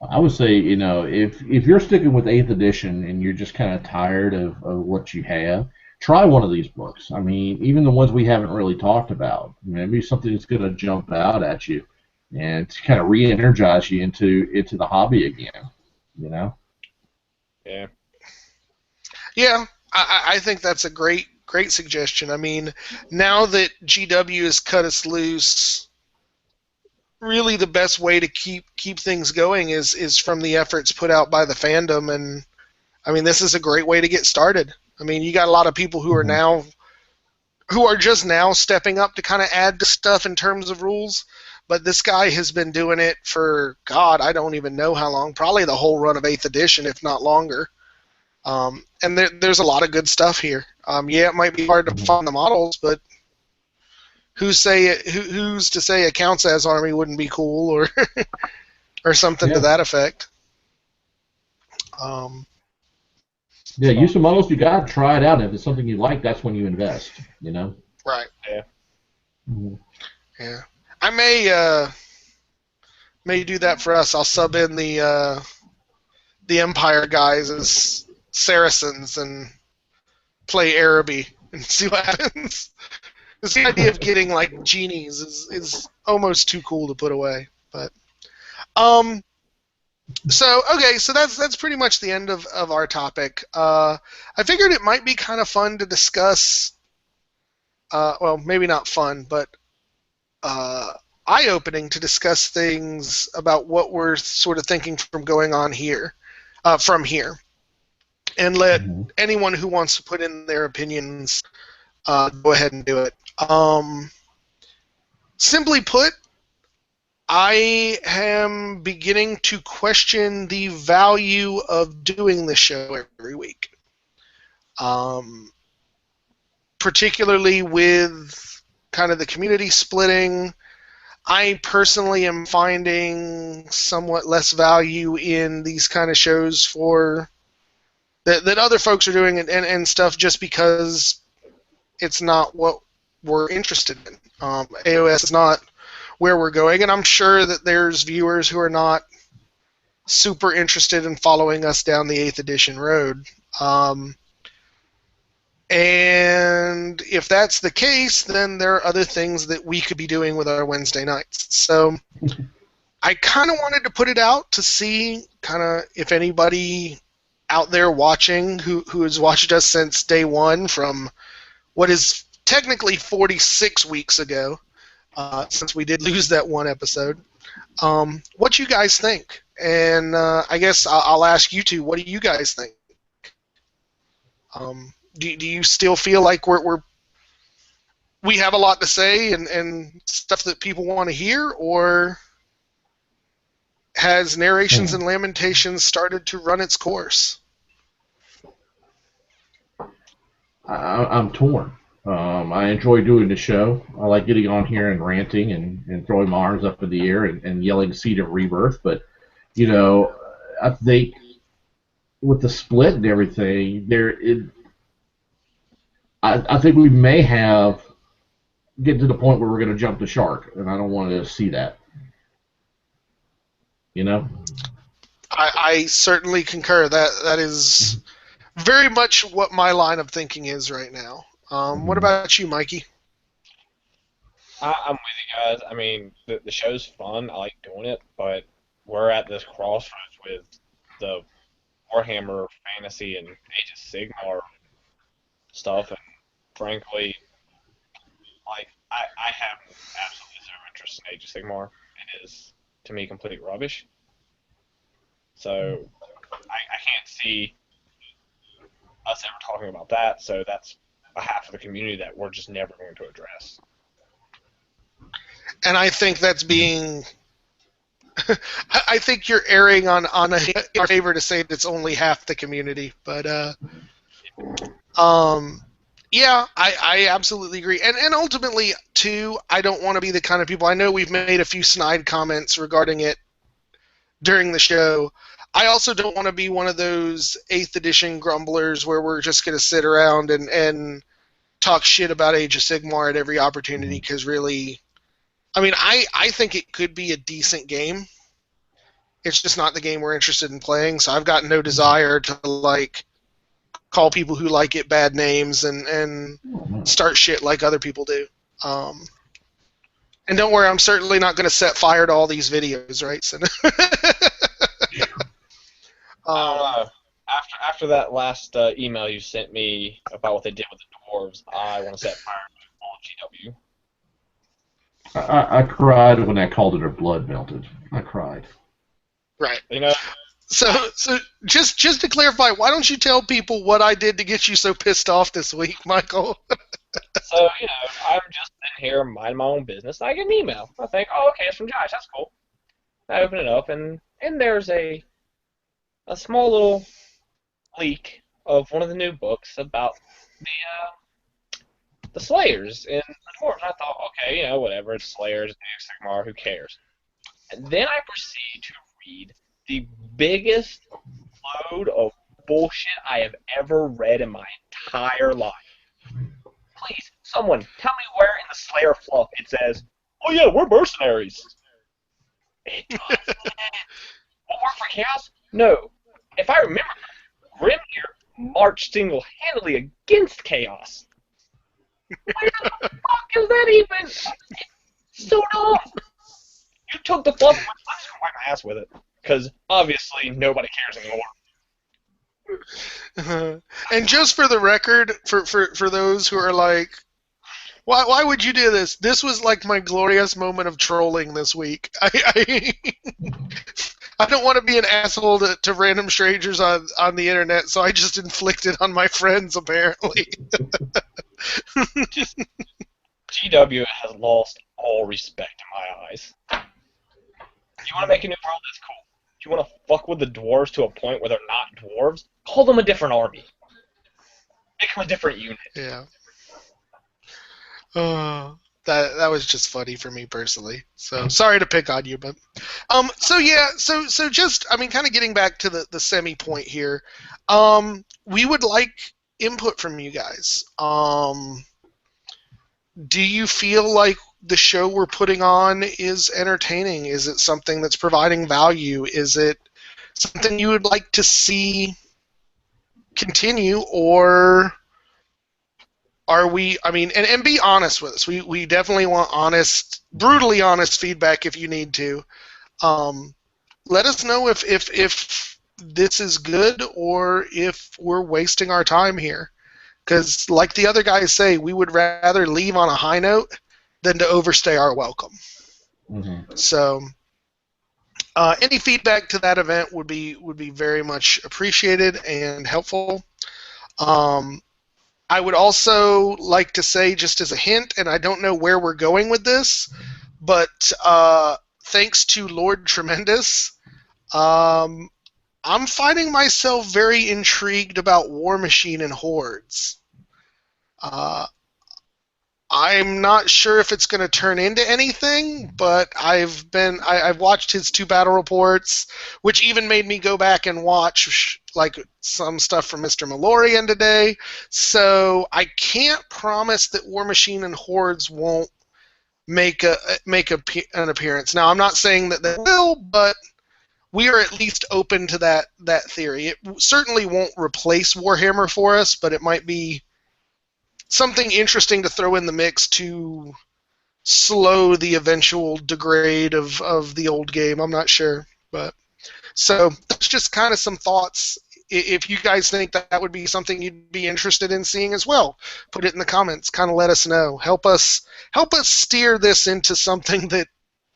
I would say, if you're sticking with 8th edition and you're just kind of tired of what you have, try one of these books. I mean, even the ones we haven't really talked about. Maybe something that's going to jump out at you and to kind of re-energize you into the hobby again. Yeah. Yeah, I think that's a great suggestion. I mean, now that GW has cut us loose, really the best way to keep things going is from the efforts put out by the fandom, and I mean, this is a great way to get started. I mean, you got a lot of people who are just now stepping up to kind of add to stuff in terms of rules, but this guy has been doing it for, God, I don't even know how long, probably the whole run of 8th edition, if not longer. And there's a lot of good stuff here. Yeah, it might be hard to find the models, but who's to say a Counts as army wouldn't be cool, or or something to that effect. Yeah, use the models you got, try it out, and if it's something you like, that's when you invest. Right. Yeah. Mm-hmm. Yeah. I may do that for us. I'll sub in the Empire guys as Saracens and play Araby and see what happens. Because the idea of getting like genies is almost too cool to put away. But so that's pretty much the end of our topic. I figured it might be kind of fun to discuss. Well, maybe not fun, but eye-opening to discuss things about what we're sort of thinking from going on here, from here, and let anyone who wants to put in their opinions go ahead and do it. Simply put, I am beginning to question the value of doing the show every week, particularly with kind of the community splitting. I personally am finding somewhat less value in these kind of shows for that other folks are doing and stuff just because it's not what we're interested in. AOS is not where we're going, and I'm sure that there's viewers who are not super interested in following us down the 8th edition road. And if that's the case, then there are other things that we could be doing with our Wednesday nights. So I kind of wanted to put it out to see kind of if anybody out there watching who has watched us since day one from what is technically 46 weeks ago, since we did lose that one episode, what you guys think. And I guess I'll ask you two, what do you guys think? Do you still feel like we have a lot to say and stuff that people want to hear, or has Narrations and Lamentations started to run its course? I'm torn. I enjoy doing the show. I like getting on here and ranting and throwing my arms up in the air and yelling Seed of Rebirth, but, I think with the split and everything, I think we may get to the point where we're going to jump the shark, and I don't want to see that. I certainly concur. That is very much what my line of thinking is right now. What about you, Mikey? I'm with you guys. I mean, the show's fun. I like doing it, but we're at this crossroads with the Warhammer fantasy and Age of Sigmar stuff, and frankly, like I have absolutely zero interest in Age of Sigmar. It is, to me, complete rubbish. So I can't see us ever talking about that. So that's a half of the community that we're just never going to address. And I think that's being. I think you're erring on our favor to say that's only half the community, but yeah, I absolutely agree. And ultimately, too, I don't want to be the kind of people. I know we've made a few snide comments regarding it during the show. I also don't want to be one of those 8th edition grumblers where we're just going to sit around and talk shit about Age of Sigmar at every opportunity, because really, I mean, I think it could be a decent game. It's just not the game we're interested in playing, so I've got no desire to like call people who like it bad names and start shit like other people do. And don't worry, I'm certainly not going to set fire to all these videos, right? So, I don't know. After that last email you sent me about what they did with the dwarves, I want to set fire to all of GW. I cried when I called it her blood melted. I cried. right. You know, So just to clarify, why don't you tell people what I did to get you so pissed off this week, Michael? so I'm just sitting here minding my own business. I get an email. I think, oh, okay, it's from Josh. That's cool. I open it up, and there's a small little leak of one of the new books about the Slayers and the dwarves. I thought, okay, whatever, it's Slayers, Sigmar, who cares? And then I proceed to read the biggest load of bullshit I have ever read in my entire life. Please, someone, tell me where in the Slayer fluff it says, oh yeah, we're mercenaries. It doesn't. What work for Chaos? No. If I remember, Grimnir marched single-handedly against Chaos. Where the fuck is that even? It's so dumb. You took the fluff, I'm just gonna wipe my ass with it. Because obviously nobody cares anymore. And just for the record, for those who are like, why would you do this? This was like my glorious moment of trolling this week. I don't want to be an asshole to random strangers on the internet, so I just inflicted on my friends, apparently. GW has lost all respect in my eyes. You want to make a new world? That's cool. If you want to fuck with the dwarves to a point where they're not dwarves, call them a different army. Make them a different unit. Yeah. That was just funny for me personally. So sorry to pick on you, but so just kind of getting back to the semi point here. We would like input from you guys. Do you feel like the show we're putting on is entertaining? Is it something that's providing value? Is it something you would like to see continue, or are we, and be honest with us. We definitely want honest, brutally honest feedback if you need to. Let us know if this is good or if we're wasting our time here. Because like the other guys say, we would rather leave on a high note than to overstay our welcome. Mm-hmm. So any feedback to that event would be very much appreciated and helpful. I would also like to say, just as a hint, and I don't know where we're going with this, but thanks to Lord Tremendous, I'm finding myself very intrigued about War Machine and Hordes. I'm not sure if it's going to turn into anything, but I've watched his 2 battle reports, which even made me go back and watch like some stuff from Mr. Malorian today. So I can't promise that War Machine and Hordes won't make an appearance. Now I'm not saying that they will, but we are at least open to that theory. It certainly won't replace Warhammer for us, but it might be something interesting to throw in the mix to slow the eventual degrade of the old game. I'm not sure, but so that's just kind of some thoughts. If you guys think that would be something you'd be interested in seeing as well, put it in the comments. Kind of let us know. Help us steer this into something that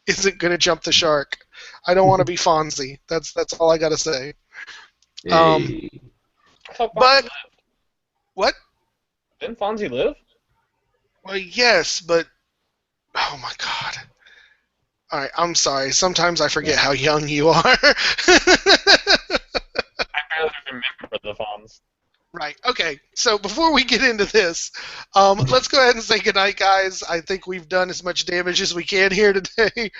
isn't going to jump the shark. I don't want to be Fonzie. That's all I got to say. Hey. But what? Didn't Fonzie live? Well, yes, but oh my god. All right, I'm sorry. Sometimes I forget how young you are. I barely remember the Fonz. Right. Okay. So before we get into this, let's go ahead and say goodnight, guys. I think we've done as much damage as we can here today.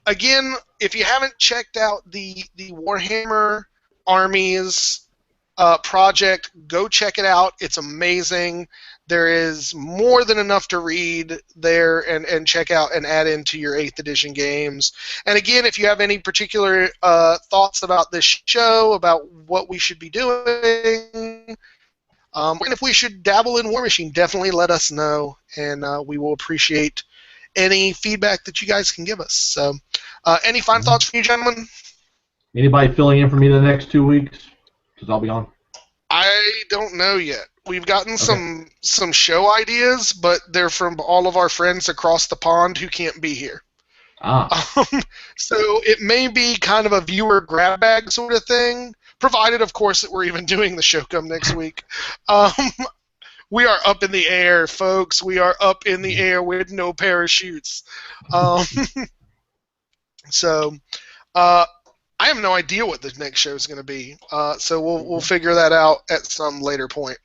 Again, if you haven't checked out the Warhammer Armies project. Go check it out. It's amazing. There is more than enough to read there and check out and add into your 8th edition games. And again, if you have any particular thoughts about this show, about what we should be doing, and if we should dabble in War Machine, definitely let us know, and we will appreciate any feedback that you guys can give us. So, any final thoughts from you, gentlemen? Anybody filling in for me the next 2 weeks? Because I'll be on. I don't know yet. We've gotten some show ideas, but they're from all of our friends across the pond who can't be here. So it may be kind of a viewer grab bag sort of thing, provided, of course, that we're even doing the show come next week. We are up in the air, folks. We are up in the air with no parachutes. So I have no idea what the next show is going to be. So we'll figure that out at some later point.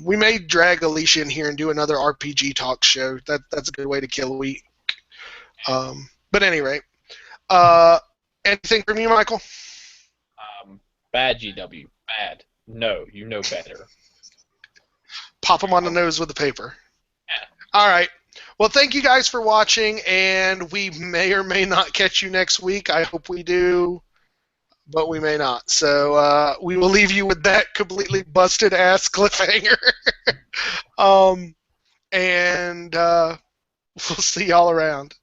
We may drag Alicia in here and do another RPG talk show. That's a good way to kill a week. But at any rate, anything from you, Michael? Bad GW. Bad. No, you know better. Pop them on the nose with the paper. Yeah. All right. Well, thank you guys for watching, and we may or may not catch you next week. I hope we do, but we may not. So we will leave you with that completely busted-ass cliffhanger. And we'll see y'all around.